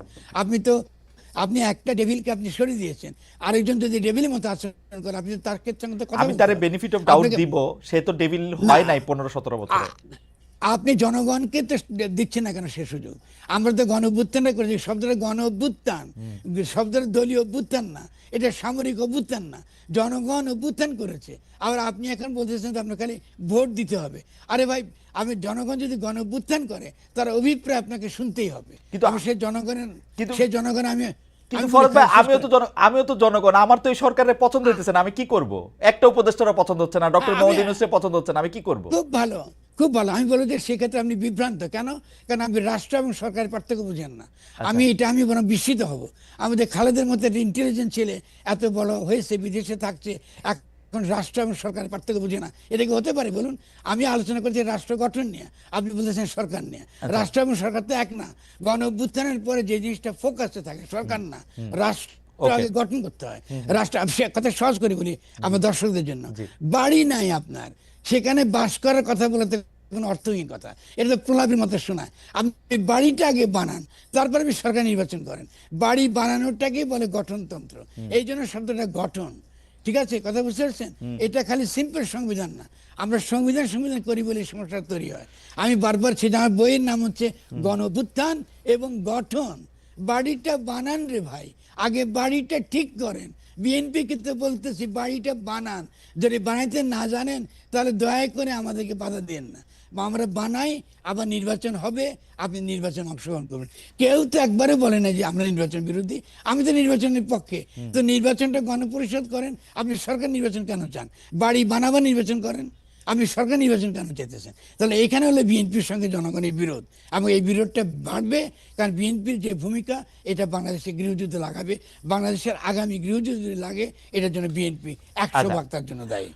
আপনি একটা ডেভিলকে আপনি সরিয়ে দিয়েছেন, আরেকজন যদি ডেভিলের মতো আচরণ করে আপনি তার সঙ্গে তো কথা আমি বলতে তারে হবে। বেনিফিট অফ ডাউট আপনাকে- দিব, সে তো ডেভিল না, হয় নাই 15-17 বছরে। আপনি জনগণকে তো দিচ্ছেন না কেন সে সুযোগ? আমরা তো গণ অভ্যুত্থানটা করেছি, শব্দটা গণ অভ্যুত্থান, শব্দটা দলীয় অভ্যুত্থান না, এটা সামরিক অভ্যুত্থান না, জনগণ অভ্যুত্থান করেছে। আবার আপনি এখন বলতেছেন আপনার খালি ভোট দিতে হবে। আরে ভাই, আমি জনগণ যদি গণ অভ্যুত্থান করে তার অভিপ্রায় আপনাকে শুনতেই হবে। কিন্তু আমি সেই জনগণের কিন্তু- সেই জনগণ আমি কিন্তু আমি ফরদ ভাই, শেষ আমিও তো জনগণ, আমার তো এই সরকারের পছন্দ হইতেছে না, আমি কি করব? একটা উপদেষ্টারও পছন্দ হচ্ছে না, ডক্টর আমি- মোহাম্মদ ইউনূসের পছন্দ হচ্ছে না, আমি কি করব? খুব ভালো, খুব ভালো। আমি বলি যে সেক্ষেত্রে আপনি বিভ্রান্ত কেন? কারণ আপনি রাষ্ট্র এবং সরকারের পার্থক্য বুঝেন না। আমি বরং বিস্মিত হব। আমাদের খালেদের মধ্যে একটা ইন্টেলিজেন্ট ছেলে এত বড় হয়েছে, বিদেশে থাকছে, এখন রাষ্ট্র এবং সরকারের পার্থক্য বুঝে না। এটা কি হতে পারে বলুন? আমি আলোচনা করছি রাষ্ট্র গঠন নিয়ে, আপনি বলতেছেন সরকার নিয়ে। রাষ্ট্র এবং সরকার তো এক না। গণ অভ্যুত্থানের পরে যে জিনিসটা ফোকাসে থাকে, সরকার না, রাষ্ট্র আগে গঠন করতে হয়। রাষ্ট্র, আমি সে কথা সহজ করে বলি আমার দর্শকদের জন্য। বাড়ি নাই আপনার, সেখানে বাস করার কথা বলতে কোনো অর্থহীন কথা, এটা তো প্রলাপের মতো শোনায়। আপনি বাড়িটা আগে বানান, তারপরে আপনি সরকার নির্বাচন করেন। বাড়ি বানানোটাকেই বলে গঠনতন্ত্র। এই জন্য শব্দটা গঠন, ঠিক আছে? কথা বুঝতে পারছেন? এটা খালি সিম্পল সংবিধান না। আমরা সংবিধান করি বলে সমস্যা তৈরি হয়। আমি বারবার ছিল, আমার বইয়ের নাম হচ্ছে গণ অভ্যুত্থান এবং গঠন। বাড়িটা বানান রে ভাই, আগে বাড়িটা ঠিক করেন। বিএনপি কিন্তু বলতেছি বাড়িটা বানান, যদি বানাইতে না জানেন তাহলে দয়া করে আমাদেরকে বাধা দেন না। বা আমরা বানাই, আবার নির্বাচন হবে, আপনি নির্বাচন অংশগ্রহণ করবেন। কেউ তো একবারে বলে না যে আমরা নির্বাচন বিরোধী, আমি তো নির্বাচনের পক্ষে। তো নির্বাচনটা গণপরিষদ করেন, আপনি সরকার নির্বাচন কেন চান? বাড়ি বানাবার নির্বাচন করেন, আপনি সরকার নির্বাচন কেন চাইতেছেন? তাহলে এখানে হলে বিএনপির সঙ্গে জনগণের বিরোধ, এবং এই বিরোধটা বাড়বে। কারণ বিএনপির যে ভূমিকা, এটা বাংলাদেশে গৃহযুদ্ধ লাগাবে। বাংলাদেশের আগামী গৃহযুদ্ধ যদি লাগে, এটার জন্য বিএনপি 100 ভাগ তার জন্য দায়ী।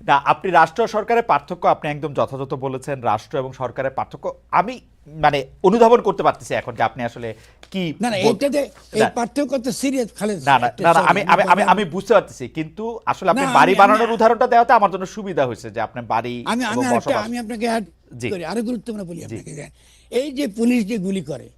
না, আপনি রাষ্ট্র সরকারের পার্থক্য আপনি একদম যথাযথ বলেছেন। রাষ্ট্র এবং সরকারের পার্থক্য আমি মানে অনুধাবন করতে পারতেছি এখন যে আপনি আসলে কি না না, এইটাতে এই পার্থক্য তো সিরিয়াস খালেদ। না না না না, আমি বুঝতে পারতেছি, কিন্তু আসলে আপনি বাড়ি বানানোর উদাহরণটা দেওয়াতে আমার জন্য সুবিধা হয়েছে যে আপনি বাড়ি এবং বসবাস। আমি আপনাকে অ্যাড জি। করি, আরো গুরুত্বপূর্ণ বলি আপনাকে। এই যে পুলিশ যে গুলি করে,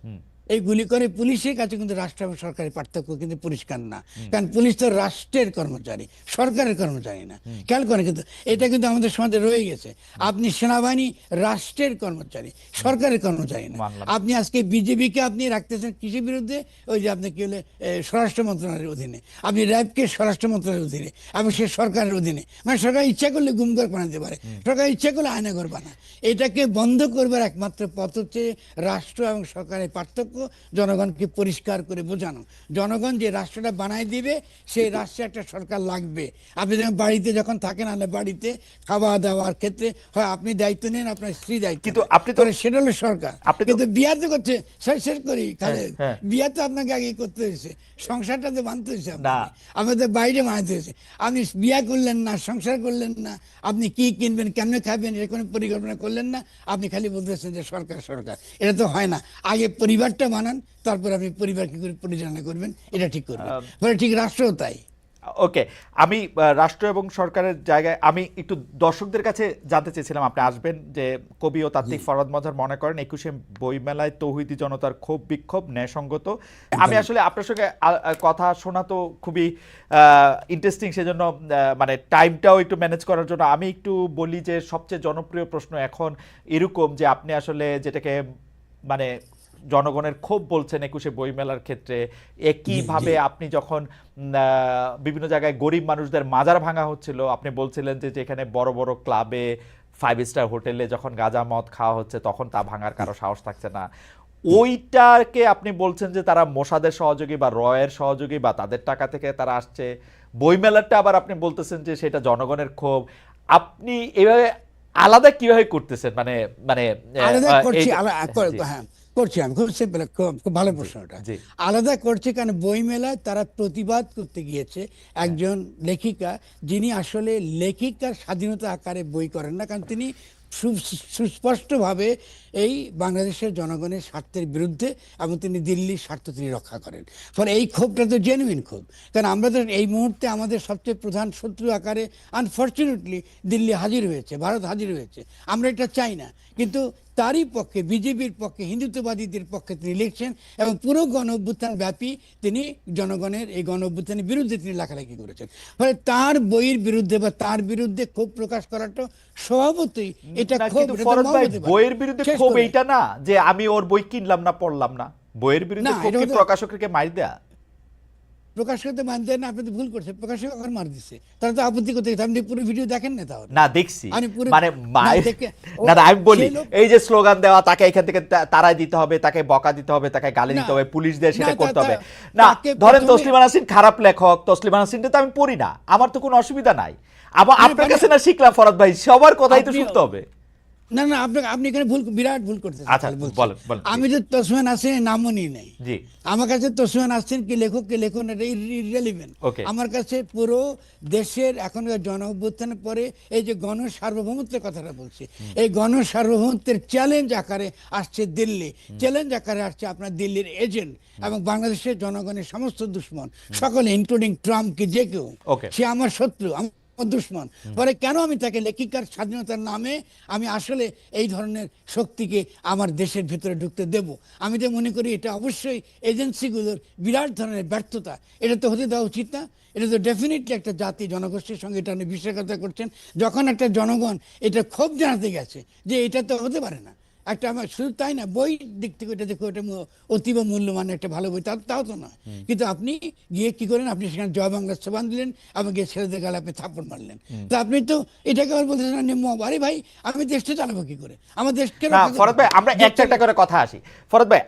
এই গুলি করে, পুলিশের কাছে কিন্তু রাষ্ট্র এবং সরকারের পার্থক্য কিন্তু পরিষ্কার না। কারণ পুলিশ তো রাষ্ট্রের কর্মচারী, সরকারের কর্মচারী না। খেয়াল করেন, কিন্তু এটা কিন্তু আমাদের সমাজে রয়ে গেছে। আপনি সেনাবাহিনী রাষ্ট্রের কর্মচারী, সরকারের কর্মচারী না। মানলাম। আপনি আজকে বিজেপিকে আপনি রাখতেছেন কৃষির বিরুদ্ধে, ওই যে আপনি কি হলে স্বরাষ্ট্র মন্ত্রণালয়ের অধীনে, আপনি র্যাবকে স্বরাষ্ট্র মন্ত্রণালয়ের অধীনে, এবং সে সরকারের অধীনে। মানে সরকার ইচ্ছা করলে গুমঘর বানাতে পারে, সরকার ইচ্ছা করলে আয়নাঘর বানায়। এটাকে বন্ধ করবার একমাত্র পথ হচ্ছে রাষ্ট্র এবং সরকারের পার্থক্য জনগণকে পরিষ্কার করে বোঝানো। জনগণ যে রাষ্ট্রটা বানাই দিবে, সেই রাষ্ট্রে একটা সরকার লাগবে। আপনি যখন বাড়িতে যখন থাকেন, আলে বাড়িতে খাওয়া দাওয়ার ক্ষেত্রে হয় আপনি দায়িত্ব নেন, আপনার স্ত্রী দায়িত্ব কিন্তু নেয়। আপনি তো- তাহলে সেটা হলো সরকার। আপনি তো- কিন্তু বিয়াতে করছে, শেষ করি খালেদ, হ্যাঁ। বিয়া তো আপনাকে আগে করতে হয়েছে, সংসারটা তো বাঁধতে হয়েছে না। আমাদের বাইরে বানাতে হয়েছে। আপনি বিয়া করলেন না, সংসার করলেন না, আপনি কি কিনবেন, কেমনে খাবেন, এর কোনো পরিকল্পনা করলেন না। আপনি খালি বলতেছেন যে সরকার সরকার, এটা তো হয় না। আগে পরিবারটা বানান, তারপর আপনি পরিবার কি করে পরিচালনা করবেন এটা ঠিক করবেন। ফলে ঠিক রাষ্ট্রও তাই। ওকে, আমি রাষ্ট্র এবং সরকারের জায়গায় আমি একটু দর্শকদের কাছে জানতে চেয়েছিলাম, আপনি আসবেন যে কবি ও তাত্ত্বিক ফরহাদ মজহার মনে করেন 21শে বইমেলায় তৌহিদি জনতার ক্ষোভ বিক্ষোভ ন্যায়সঙ্গত। আমি আসলে আপনার সঙ্গে কথা শোনা তো খুবই ইন্টারেস্টিং, সেজন্য মানে টাইমটাও একটু ম্যানেজ করার জন্য আমি একটু বলি যে সবচেয়ে জনপ্রিয় প্রশ্ন এখন এরকম যে আপনি আসলে যেটাকে মানে জনগণের ক্ষোভ বলছেন 21শে বইমেলার ক্ষেত্রে, একইভাবে আপনি যখন বিভিন্ন জায়গায় গরিব মানুষদের মাজার ভাঙা হচ্ছিল, আপনি বলছিলেন যে যেখানে বড় বড় ক্লাবে 5 স্টার হোটেলে যখন গাঁজা মদ খাওয়া হচ্ছে তখন তা ভাঙার কারো সাহস থাকছে না। ওইটাকে আপনি বলছেন যে তারা মোসাদের সহযোগী বা রয়ের সহযোগী বা তাদের টাকা থেকে তারা আসছে। বইমেলাটা আবার আপনি বলতেছেন যে সেটা জনগণের ক্ষোভ। আপনি এভাবে আলাদা কিভাবে করতেছেন? মানে মানে আলাদা করছি, জি। হ্যাঁ করছি আমি, খুব সিম্পল, খুব ভালো প্রশ্নটা। জি। আলাদা করছে কারণ বই মেলায় তারা প্রতিবাদ করতে গিয়েছে একজন লেখিকা, যিনি আসলে লেখিকার স্বাধীনতা আকারে বই করেন না, কারণ তিনি সুস্পষ্টভাবে এই বাংলাদেশের জনগণের স্বার্থের বিরুদ্ধে, এবং তিনি দিল্লির স্বার্থ তিনি রক্ষা করেন। ফলে এই ক্ষোভটা তো জেনুইন ক্ষোভ, কারণ আমরা তো এই মুহূর্তে আমাদের সবচেয়ে প্রধান শত্রু আকারে আনফর্চুনেটলি দিল্লি হাজির হয়েছে, ভারত হাজির হয়েছে। আমরা এটা চাই না, কিন্তু তারই পক্ষে, বিজেপির পক্ষে, হিন্দুত্ববাদীদের পক্ষে তিনি লিখছেন, এবং পুরো গণ অভ্যুত্থান ব্যাপী তিনি জনগণের এই গণ অভ্যুত্থানের বিরুদ্ধে তিনি লেখালেখি করেছেন। ফলে তার বইয়ের বিরুদ্ধে বা তার বিরুদ্ধে ক্ষোভ প্রকাশ করাটা স্বভাবতই এটা না, ক্ষোভ। কিন্তু এটা তো ফরহাদ ভাই, মহব্বতে পারে। বইয়ের বিরুদ্ধে শেষ ক্ষোভ করে। এইটা না যে আমি ওর বই কিনলাম না, পড়লাম না। বইয়ের বিরুদ্ধে না, ক্ষোভ এটা কি হতো- প্রকাশককে মারি দেয়া? প্রকাশককে মানতে না, আপনি তো ভুল করছেন, প্রকাশক এখন মার দিচ্ছে, তারা তো আপত্তি করতে গেছে। আপনি পুরো ভিডিও দেখেন না তাহলে? না, দেখছি। আমি পুরো- মানে না, দেখে- ও, না, আমি বলি, সেই লোক- এই যে স্লোগান দেওয়া, তাকে এখান থেকে তাড়াই দিতে হবে, তাকে বকা দিতে হবে, তাকে গালি না, দিতে হবে, পুলিশ দিয়ে সেটা না, করতে হবে। তা- না, তাকে ধরেন প্রথমে- তসলিমা নাসরিন খারাপ লেখক, তসলিমা নাসরিনটা তো আমি পড়ি না, আমার তো কোনো অসুবিধা নাই। আবার মানে- আপনার কাছে না শিখলাম ফরহাদ ভাই, সবার কথাই তো আপনি- শুনতে হবে। না না, আপনি এখানে বিরাট ভুল করতেছেন। আচ্ছা, তাহলে বলছি। বলেন, বলেন, আমি তো তসলিমা নাসরিনের নামও নিই নাই। জি। আমার কাছে তসলিমা নাসরিন কি লেখক কি লেখক না, এটা ইররিলেভেন্ট। Okay. আমার কাছে পুরো দেশের এখনকার জন অভ্যুত্থানের পরে এই যে গণ সার্বভৌমত্বের কথাটা বলছি, এই গণ সার্বভৌমত্বের চ্যালেঞ্জ আকারে আসছে দিল্লি, চ্যালেঞ্জ আকারে আসছে আপনার দিল্লির এজেন্ট এবং বাংলাদেশের জনগণের সমস্ত দুশ্মন সকলে, ইনক্লুডিং ট্রাম্প কি যে কেউ, Okay. সে আমার শত্রু, আমার দুশ্মন। পরে কেন আমি তাকে লেখিকার স্বাধীনতার নামে আমি আসলে এই ধরনের শক্তিকে আমার দেশের ভিতরে ঢুকতে দেব? আমি তো মনে করি এটা অবশ্যই এজেন্সিগুলোর বিরাট ধরনের ব্যর্থতা। এটা তো হতে দেওয়া উচিত না। এটা তো ডেফিনেটলি একটা জাতি জনগোষ্ঠীর সঙ্গে এটা নিয়ে বিশ্বাসঘাতকতা করছেন, যখন একটা জনগণ এটা ক্ষোভ জানাতে গেছে যে এটা তো হতে পারে না। একটা আমার শুধু তাই না, বই দিক থেকে এটা দেখো, এটা অতীব মূল্যবান একটা ভালো বই, তাও তো নয়। কিন্তু আপনি গিয়ে কি করেন, আপনি সেখানে জয় বাংলার স্লোগান দিলেন এবং গিয়ে ছেলেদের গালে আপনি থাপ্পড় মারলেন। তো আপনি তো এটাকে আবার বলতেছেন না নিম্ন, আরে ভাই আমি দেশটা চালাবো কি করে, আমার দেশকে না রক্ষা করতে ফরহাদ ভাই, হবে। আমরা একটা একটা করে কথা আসি। ফরহাদ ভাই,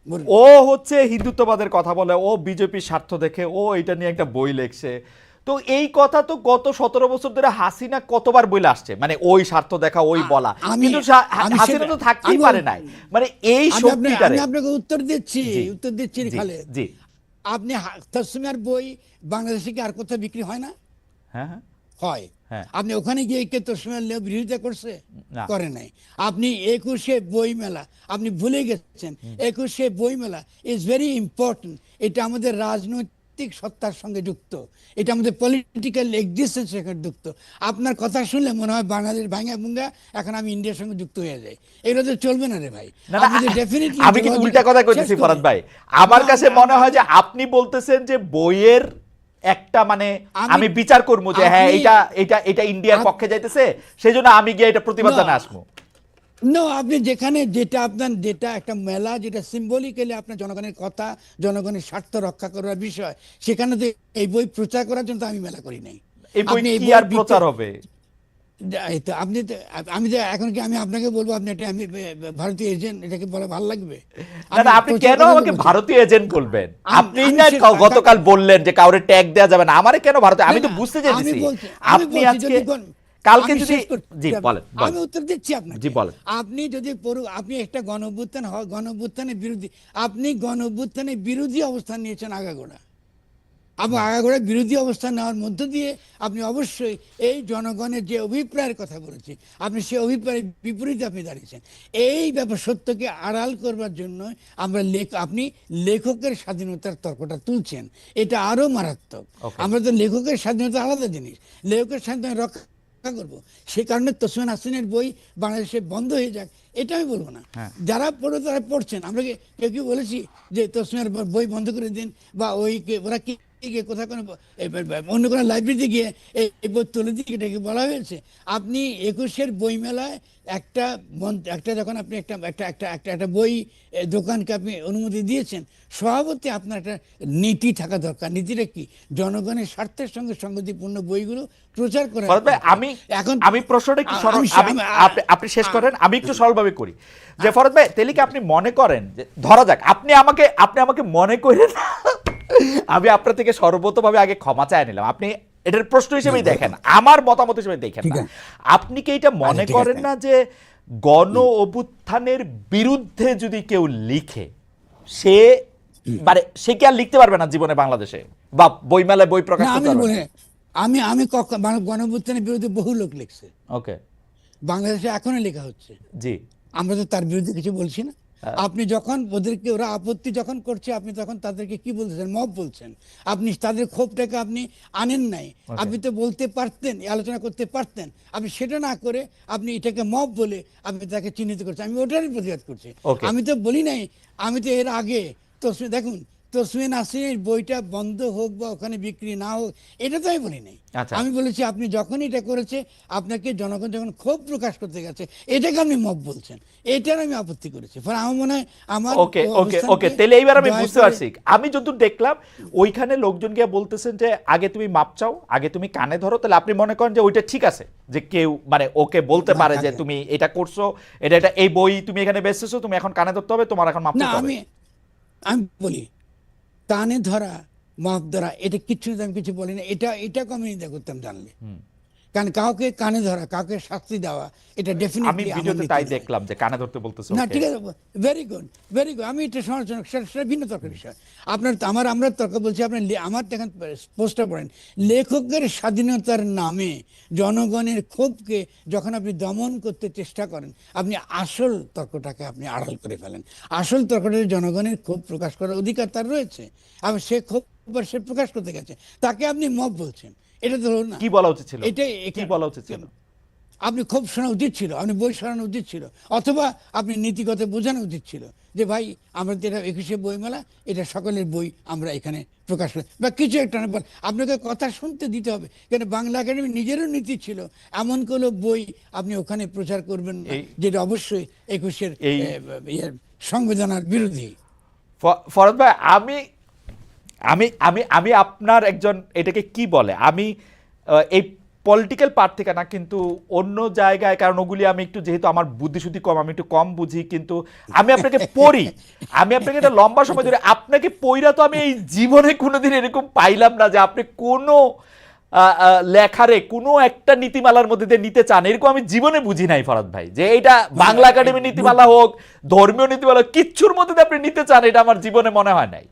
বলুন। ও হচ্ছে হিন্দুত্ববাদের কথা বলে, ও বিজেপির স্বার্থ দেখে ও এটা নিয়ে একটা বই লিখছে। তো এই কথা তো গত 17 বছর ধরে হাসিনা কতবার বলে আসছে, মানে ওই স্বার্থ দেখা, ওই বলা। কিন্তু হাসিনা তো থাকতেই পারে নাই, মানে এই শক্তিটারে। আমি আপনাকে উত্তর দিচ্ছি, জি, উত্তর দিচ্ছি জি, খালেদ। জি। আপনি তসলিমার বই বাংলাদেশে কি আর কোথাও বিক্রি হয় না? হ্যাঁ, হ্যাঁ, হয়। হ্যাঁ। আপনি ওখানে গিয়ে কে তসলিমার বিরোধিতা করছে? না। করে নাই। আপনি 21শে বই মেলা আপনি ভুলে গেছেন। 21শে বই মেলা ইজ ভেরি ইম্পর্টেন্ট। এটা আমাদের রাজনৈতিক সত্তার সঙ্গে যুক্ত, এটা আমাদের পলিটিক্যাল এক্সিস্টেন্সের সঙ্গে যুক্ত। আপনার কথা শুনলে মনে হয় বাংলাদেশ ভাঙা ভুঙ্গা এখন আমি ইন্ডিয়ার সঙ্গে যুক্ত হয়ে যাই। এগুলো তো চলবে না রে ভাই। না, না, আপনি তো definitely আমি কিন্তু উল্টা কথা কইতেছি শেষ ফরহাদ করি। ভাই। আমার না, কাছে না, মনে না, হয় যে আপনি বলতেছেন যে বইয়ের একটা মানে আমি বিচার করবো যে হ্যাঁ আপনি- এটা এটা এটা ইন্ডিয়ার পক্ষে যাইতেছে, সেজন্য আমি গিয়ে এটা প্রতিবাদ না। জানাই আসবো। নো, আপনি যেখানে যেটা আপনার যেটা একটা মেলা, যেটা সিম্বলিক্যালি আপনার জনগণের কথা, জনগণের স্বার্থ রক্ষা করার বিষয়, সেখানে তো এই বই প্রচার করার জন্য তো আমি মেলা করি নাই। এই বই আপনি কি আর প্রচার হবে? এই তো আপনি তো, আমি তো এখন কি আমি আপনাকে বলবো আপনি এটা আমি ভারতীয় এজেন্ট, এটাকে বলা ভালো লাগবে? না না, আপনি প্রচার কেন করার আমাকে জন্য বলছি। ভারতীয় এজেন্ট বলবেন? আপনি আমি না গতকাল আমি- বললেন যে কাউরে ট্যাগ দেওয়া যাবে না, আমারে কেন ভারতীয়? আমি না, তো না, বুঝতে আমি চাইছি বলছি- আপনি বলছি আজকে যদি কালকে আমি যদি শেষ করছি। জি বলেন আমি বলেন। উত্তর দিচ্ছি আপনাকে। জি, বলেন। আপনি যদি আপনি একটা গণ অভ্যুত্থানের বিরোধী, আপনি গণ অভ্যুত্থানের বিরোধী অবস্থান নিয়েছেন আগাগোড়া। আবার আগাগোড়া বিরোধী অবস্থান নেওয়ার মধ্য দিয়ে আপনি অবশ্যই এই জনগণের যে অভিপ্রায়ের কথা বলেছি, আপনি সেই অভিপ্রায়ের বিপরীতে আপনি দাঁড়িয়েছেন। এই ব্যাপার সত্যকে আড়াল করবার জন্য আমরা আপনি লেখকের স্বাধীনতার তর্কটা তুলছেন, এটা আরো মারাত্মক। Okay. আমরা তো লেখকের স্বাধীনতা আলাদা জিনিস, লেখকের স্বাধীনতা রক্ষা করব। সে কারণে তসলিমা নাসরিনের বই বাংলাদেশে বন্ধ হয়ে যাক এটা আমি বলবো না। হ্যাঁ। যারা পড়ে তারা পড়ছেন, আমরা কেউ কেউ বলেছি যে তসলিমার বই বন্ধ করে দিন, বা ওরা কি গিয়ে কোথাও কোনো অন্য কোনো লাইব্রেরিতে গিয়ে এই বই তুলে দিকে এটাকে বলা হয়েছে। আপনি 21শের বই মেলায় একটা যখন আপনি একটা বই দোকানকে আপনি অনুমতি দিয়েছেন, স্বভাবতই আপনার একটা নীতি থাকা দরকার। নীতিটা কি? জনগণের স্বার্থের সঙ্গে সংগতিপূর্ণ বইগুলো প্রচার করা। ফরহাদ ভাই, আমি প্রশ্নটা একটু সরল, আপনি শেষ করেন, আমি একটু সরলভাবে করি যে ফরহাদ ভাই, তাহলে কি আপনি মনে করেন যে ধরা যাক আপনি আমাকে মনে করেন, আমি আপনার থেকে সর্বতভাবে আগে ক্ষমা চাই নিলাম, আপনি এটার প্রশ্ন হিসেবেই দেখেন, আমার মতামত হিসেবে দেখেন ঠিক না। আছে। আপনি কি এটা মনে ঠিক করেন আছে। না যে গণ অভ্যুত্থানের বিরুদ্ধে যদি কেউ লিখে, সে মানে সে কি আর লিখতে পারবে না জীবনে বাংলাদেশে, বা বইমেলায় বই প্রকাশ না, করতে আমি পারবে বলি না? আমি গণঅভ্যুত্থানের বিরুদ্ধে বহু লোক লিখছে, ওকে, বাংলাদেশে এখনো লেখা হচ্ছে। জি, আমরা তো তার বিরুদ্ধে কিছু বলছি না। হ্যাঁ। আপনি যখন ওদেরকে, ওরা আপত্তি যখন করছে, আপনি তখন তাদেরকে কি বলতেছেন? মব বলছেন। আপনি তাদের ক্ষোভটাকে আপনি আনেন নাই। Okay. আপনি তো বলতে পারতেন, আলোচনা করতে পারতেন। আপনি সেটা না করে আপনি এটাকে মব বলে আপনি তাকে চিহ্নিত করছেন। আমি ওটারই প্রতিবাদ করছি। Okay. আমি তো বলি নাই, আমি তো এর আগে দেখুন, তসমিন নাসরিনের বইটা বন্ধ হোক বা ওখানে বিক্রি না হোক, এটা তো আমি বলি নাই। আচ্ছা। আমি বলেছি আপনি যখন এটা করেছে, আপনাকে জনগণ যখন ক্ষোভ প্রকাশ করতে গেছে, এটাকে আপনি মব বলছেন, এটার আমি আপত্তি করেছি। ফলে আমার মনে হয় আমার ওকে ওকে অবস্থানকে ওকে, তাহলে এইবার আমি দয়া বুঝতে করে- পারছি। আমি যতদূর দেখলাম ওইখানে লোকজন গিয়ে বলতেছেন যে আগে তুমি মাপ চাও, আগে তুমি কানে ধরো, তাহলে আপনি মনে করেন যে ওইটা ঠিক আছে, যে কেউ মানে ওকে বলতে না, পারে যে কাকে? তুমি এটা করছো, এটা এটা এই বই তুমি এখানে বেচতেছো, তুমি এখন কানে ধরতে হবে, তোমার এখন মাপ না, চাইতে হবে। আমি আমি বলি কানে ধরা, মাপ ধরা, এটা কিচ্ছু আমি কিছু বলি না। এটাকে আমি নিন্দা করতাম জানলে। কারণ কাউকে কানে ধরা, কাউকে শাস্তি দেওয়া, এটা আমি ডেফিনেটলি ভিডিওতে তাই দেখলাম যে কানে ধরতে বলতেছো। না, okay. ঠিক আছে, ভেরি গুড, ভেরি গুড। আমি এটা সমালোচনা, সেটা ভিন্ন তর্কের বিষয়। আমরা তর্ক বলছি, আপনি আমার দেখেন পোস্টটা পড়েন, লেখকের স্বাধীনতার নামে জনগণের ক্ষোভকে যখন আপনি দমন করতে চেষ্টা করেন, আপনি আসল তর্কটাকে আপনি আড়াল করে ফেলেন। আসল তর্কটা জনগণের ক্ষোভ প্রকাশ করার অধিকার তার রয়েছে, আর সে ক্ষোভ সে প্রকাশ করতে গেছে, তাকে আপনি মব বলছেন। এটা তো হলো না। কি বলা উচিত ছিল? এটাই কি বলা উচিত ছিল? আপনি খুব শোনা উচিত ছিল, আপনি বই শোনানো উচিত ছিল, অথবা আপনি নীতিগত বোঝানো উচিত ছিল যে ভাই, আমরা তো এটা 21শে বইমেলা, এটা সকলের বই আমরা এখানে প্রকাশ করি, বা কিছু একটা আপনাকে কথা শুনতে দিতে হবে। কেন বাংলা একাডেমি নিজেরও নীতি ছিল, এমন কোনো বই আপনি ওখানে প্রচার করবেন না যেটা অবশ্যই 21-এর সংবিধানের বিরোধী। ফরহাদ ভাই, আমি আমি আমি আমি আপনার একজন, এটাকে কি বলে, আমি এই পলিটিক্যাল পার্ট থেকে না, কিন্তু অন্য জায়গায়, কারণ ওগুলি আমি একটু, যেহেতু আমার বুদ্ধিশুদ্ধি কম, আমি একটু কম বুঝি, কিন্তু আমি আপনাকে পড়ি, আমি আপনাকে এটা লম্বা সময় ধরে আপনাকে পড়া, তো আমি এই জীবনে কোনোদিন এরকম পাইলাম না যে আপনি কোনো লেখারে কোনো একটা নীতিমালার মধ্যে দিয়ে নিতে চান, এরকম আমি জীবনে বুঝি নাই ফরহাদ ভাই, যে এটা বাংলা একাডেমি নীতিমালা হোক, ধর্মীয় নীতিমালা, কিচ্ছুর মধ্যে দিয়ে আপনি নিতে চান, এটা আমার জীবনে মনে হয় নাই।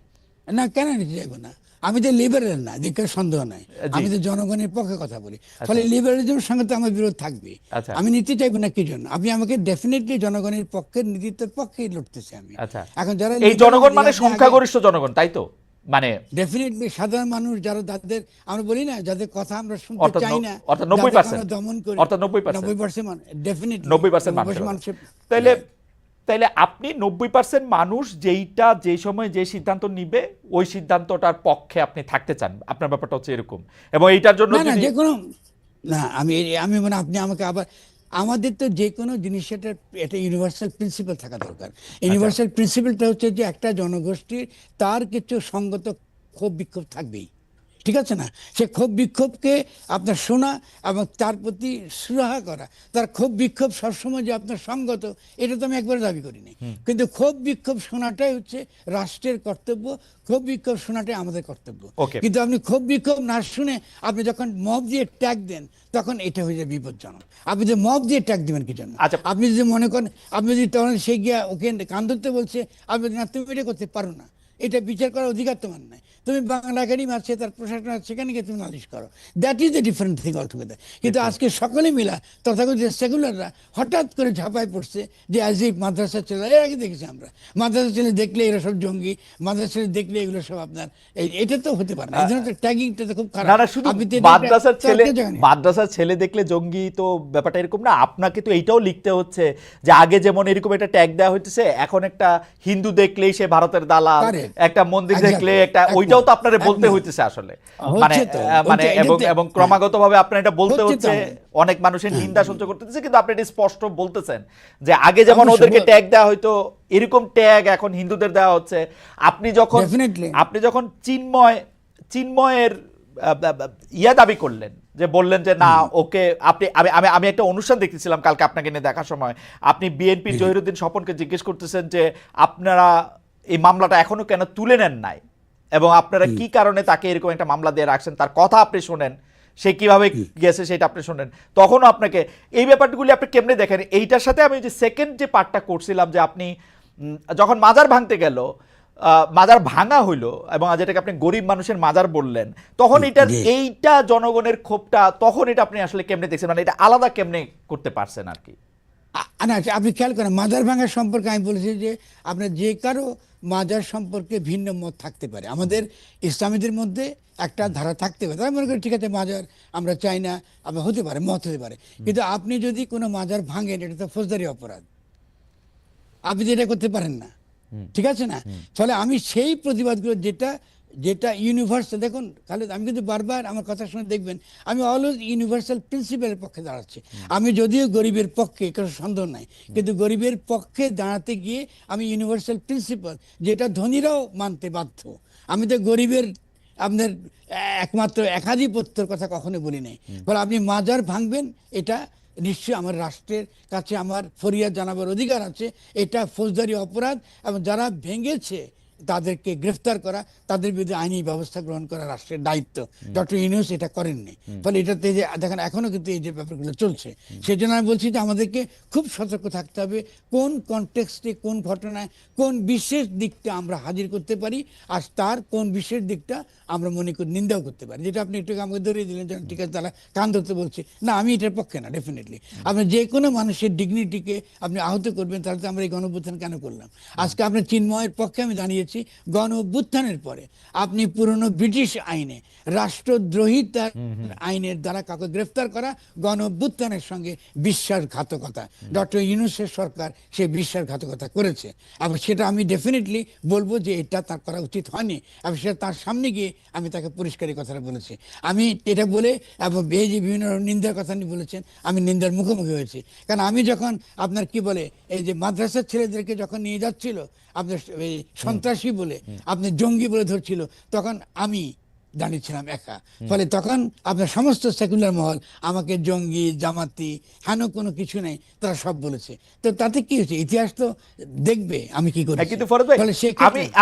না, কেন নিতে যাবো না? আমি তো লিবারেল না, দিকের সন্দেহ নাই। আমি তো জনগণের পক্ষে কথা বলি, ফলে লিবারেলিজমের সঙ্গে তো আমার বিরোধ থাকবে। আচ্ছা। আমি নিতে চাইবো না কি জন্য? আপনি আমাকে ডেফিনেটলি জনগণের পক্ষে, নীতিত্বের পক্ষেই লড়তেছি আমি। আচ্ছা, এখন যারা এই জনগণ মানে সংখ্যাগরিষ্ঠ জনগণ, তাই তো? মানে ডেফিনেটলি সাধারণ মানুষ, যারা তাদের, আমরা বলি না, যাদের কথা আমরা শুনতে চাই না, অর্থাৎ 90%, দমন করি, অর্থাৎ 90%, 90%, ডেফিনেটলি 90% মানুষের। তাইলে তাইলে আপনি 90% মানুষ যেইটা যে সময় যে সিদ্ধান্ত নিবে, ওই সিদ্ধান্তটার পক্ষে আপনি থাকতে চান, আপনার ব্যাপারটা হচ্ছে এরকম, এবং এইটার জন্য না, যে কোনো, না, আমি মানে আপনি আমাকে আবার, আমাদের তো যে কোনো জিনিসের একটা ইউনিভার্সাল প্রিন্সিপাল থাকা দরকার। ইউনিভার্সাল প্রিন্সিপালটা হচ্ছে যে একটা জনগোষ্ঠীর তার কিছু সঙ্গত ক্ষোভ বিক্ষোভ থাকবেই, ঠিক আছে না? সে ক্ষোভ বিক্ষোভকে আপনার শোনা এবং তার প্রতি সুরাহা করা, তার ক্ষোভ বিক্ষোভ সবসময় যে আপনার সঙ্গত, এটা তো আমি একবারে দাবি করিনি। কিন্তু ক্ষোভ বিক্ষোভ শোনাটাই হচ্ছে রাষ্ট্রের কর্তব্য, ক্ষোভ বিক্ষোভ শোনাটাই আমাদের কর্তব্য। কিন্তু আপনি ক্ষোভ বিক্ষোভ না শুনে আপনি যখন মব দিয়ে ট্যাগ দেন, তখন এটা হয়ে যায় বিপজ্জনক। আপনি যে মব দিয়ে ট্যাগ দিবেন কি জন্য? আপনি যদি মনে করেন, আপনি যদি তখন সে গিয়া ওকে কান ধরতে বলছে, আপনি না, তুমি এটা করতে পারো না, এটা বিচার করার অধিকার তোমার নাই, তুমি বাংলা একাডেমি আছে, তার প্রশাসন আছে, সেখানে গিয়ে তুমি নালিশ করো, that is a different thing altogether. কিন্তু আজকে সকলে মিলা, তথাকথিত সেকুলাররা হঠাৎ করে ঝাঁপায় পড়ছে যে আজ এই মাদ্রাসার ছেলে, এর আগে দেখেছি আমরা, মাদ্রাসার ছেলে দেখলে এরা সব জঙ্গি, মাদ্রাসার ছেলে দেখলে এগুলো সব আপনার, এটা তো হতে পারে না। এই ধরনের ট্যাগিংটা তো খুব খারাপ। না না, শুধু মাদ্রাসার ছেলে দেখলে জঙ্গি তো ব্যাপারটা এরকম না, আপনাকে তো এইটাও লিখতে হচ্ছে যে আগে যেমন এরকম একটা ট্যাগ দেওয়া হচ্ছে, এখন একটা হিন্দু দেখলেই সে ভারতের দালাল, একটা মন্দির দেখলে একটা, ওইটাও তো আপনারা বলতে হইতেছে আসলে, মানে মানে এবং ক্রমাগতভাবে আপনারা এটা বলতে হচ্ছে, অনেক মানুষের নিন্দা সহ্য করতেছে, কিন্তু আপনি এটা স্পষ্ট বলতেছেন যে আগে যেমন ওদেরকে ট্যাগ দেওয়া হয়তো, এরকম ট্যাগ এখন হিন্দুদের দেওয়া হচ্ছে। আপনি যখন চিন্ময়ের ইয়া দাবি করলেন, যে বললেন যে না ওকে, আপনি আমি একটা অনুষ্ঠান দেখতেছিলাম কালকে আপনাকে নিয়ে দেখার সময়, আপনি বিএনপির জহিরুদ্দিন স্বপনকে জিজ্ঞেস করতেছেন যে আপনারা এই মামলাটা এখনো কেন তুলে নেন নাই, এবং আপনারা কি কারণে তাকে এরকম একটা মামলা দিয়ে রাখছেন, তার কথা আপনি শোনেন, সে কিভাবে গেছে সেটা আপনি শোনেন, তখনও আপনাকে এই ব্যাপারগুলি আপনি কেমনে দেখেন? এইটার সাথে আমি যে সেকেন্ড যে পার্টটা করছিলাম যে আপনি যখন মাজার ভাঙতে গেল, মাজার ভাঙা হইলো এবং যেটাকে আপনি গরিব মানুষের মাজার বললেন, তখন এইটা জনগণের ক্ষোভটা তখন এটা আপনি আসলে কেমনে দেখছেন, মানে এটা আলাদা কেমনে করতে পারছেন আর কি? না, আপনি খেয়াল করেন মাজার ভাঙা সম্পর্কে আমি বলেছি যে আপনার যে কারো মাজার সম্পর্কে ভিন্ন মত থাকতে পারে। আমাদের ইসলামীদের মধ্যে একটা ধারা থাকতে পারে, তাই মনে করি ঠিক আছে মাজার আমরা চাই না, আবার হতে পারে, মত হতে পারে। কিন্তু আপনি যদি কোনো মাজার ভাঙেন এটা তো ফৌজদারি অপরাধ, আপনি তো এটা করতে পারেন না, ঠিক আছে না? ফলে আমি সেই প্রতিবাদগুলো যেটা যেটা ইউনিভার্সাল, দেখুন খালেদ আমি কিন্তু বারবার আমার কথা শুনে দেখবেন আমি অলওয়েজ ইউনিভার্সাল প্রিন্সিপালের পক্ষে দাঁড়াচ্ছি। আমি যদিও গরিবের পক্ষে কোনো সন্দেহ নাই, কিন্তু গরিবের পক্ষে দাঁড়াতে গিয়ে আমি ইউনিভার্সাল প্রিন্সিপাল যেটা ধনীরাও মানতে বাধ্য। আমি তো গরিবের আপনার একমাত্র একাধিপত্যের কথা কখনো বলি নাই। ফলে আপনি মাজার ভাঙবেন এটা নিশ্চয়ই আমার রাষ্ট্রের কাছে আমার ফরিয়াদ জানাবার অধিকার আছে, এটা ফৌজদারি অপরাধ এবং যারা ভেঙেছে তাদেরকে গ্রেফতার করা, তাদের বিরুদ্ধে আইনি ব্যবস্থা গ্রহণ করা রাষ্ট্রের দায়িত্ব। ডক্টর ইউনূস এটা করেননি, ফলে এটাতে যে দেখেন এখনো কিন্তু এই যে ব্যাপারগুলো চলছে, সেই জন্য আমি বলছি যে আমাদেরকে খুব সতর্ক থাকতে হবে কোন কনটেক্সটে, কোন ঘটনায়, কোন বিশেষ দিকটা আমরা হাজির করতে পারি, আর তার কোন বিশেষ দিকটা আমরা মনে করি নিন্দাও করতে পারি। যেটা আপনি একটু আমাকে ধরিয়ে দিলেন, যেন ঠিক আছে তারা কান ধরতে বলছে না, আমি এটার পক্ষে না। ডেফিনেটলি আপনি যে কোনো মানুষের ডিগনিটিকে আপনি আহত করবেন, তাহলে তো আমরা এই গণঅভ্যুত্থান কেন করলাম? আজকে আপনার চিন্ময়ের পক্ষে আমি দাঁড়িয়েছি। গণঅভ্যুত্থানের পরে আপনি পুরনো ব্রিটিশ আইনে রাষ্ট্রদ্রোহিতার আইনের দ্বারা কাউকে গ্রেফতার করা গণঅভ্যুত্থানের সঙ্গে বিশ্বাসঘাতকতা। ডক্টর ইউনূসের সরকার সে বিশ্বাসঘাতকতা করেছে এবং সেটা আমি ডেফিনেটলি বলবো যে এটা তার করা উচিত হয়নি, এবং সেটা তার সামনে গিয়ে আমি তাকে পরিষ্কারই কথাটা বলেছি। আমি এটা বলে এবং এই যে বিভিন্ন নিন্দার কথা নিয়ে বলেছেন, আমি নিন্দার মুখোমুখি হয়েছি। কারণ আমি যখন আপনার কি বলে এই যে মাদ্রাসার ছেলেদেরকে যখন নিয়ে যাচ্ছিল আপনার এই সন্ত্রাসী বলে, আপনি জঙ্গি বলে ধরছিল, তখন আমি দাঁড়িয়েছিলাম একা। ফলে তখন আপনার সমস্ত সেকুলার মহল আমাকে জঙ্গি, জামাতি, হেন কোনো কিছু নেই, তারা সব বলেছে। তো তাতে কি হয়েছে? ইতিহাস তো দেখবে আমি কি করি। কিন্তু ফরদ ভাই,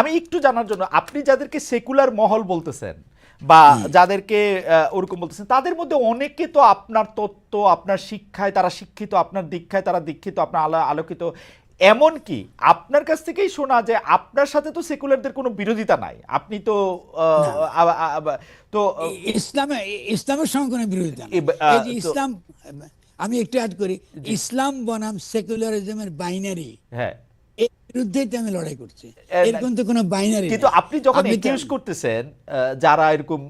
আমি একটু জানার জন্য, আপনি যাদেরকে সেকুলার মহল বলতেছেন বা যাদেরকে ওরকম বলতেছেন, তাদের মধ্যে অনেকে তো আপনার তত্ত্ব, আপনার শিক্ষায় তারা শিক্ষিত, আপনার দীক্ষায় তারা দীক্ষিত, আপনার আলোকিত। এমন কি আপনার কাছ থেকেই শোনা যে আপনার সাথে তো সেকুলারদের কোনো বিরোধিতা নাই, আপনি তো তো ইসলামের সঙ্গে কোনো বিরোধিতা নেই। এই যে ইসলাম, আমি একটু অ্যাড করি, ইসলাম বনাম সেকুলারিজমের বাইনারি, হ্যাঁ, এর বিরুদ্ধেই তো আমি লড়াই করছি। এরকম তো কোনো বাইনারি, কিন্তু আপনি যখন একিউজ করতেছেন যারা এরকম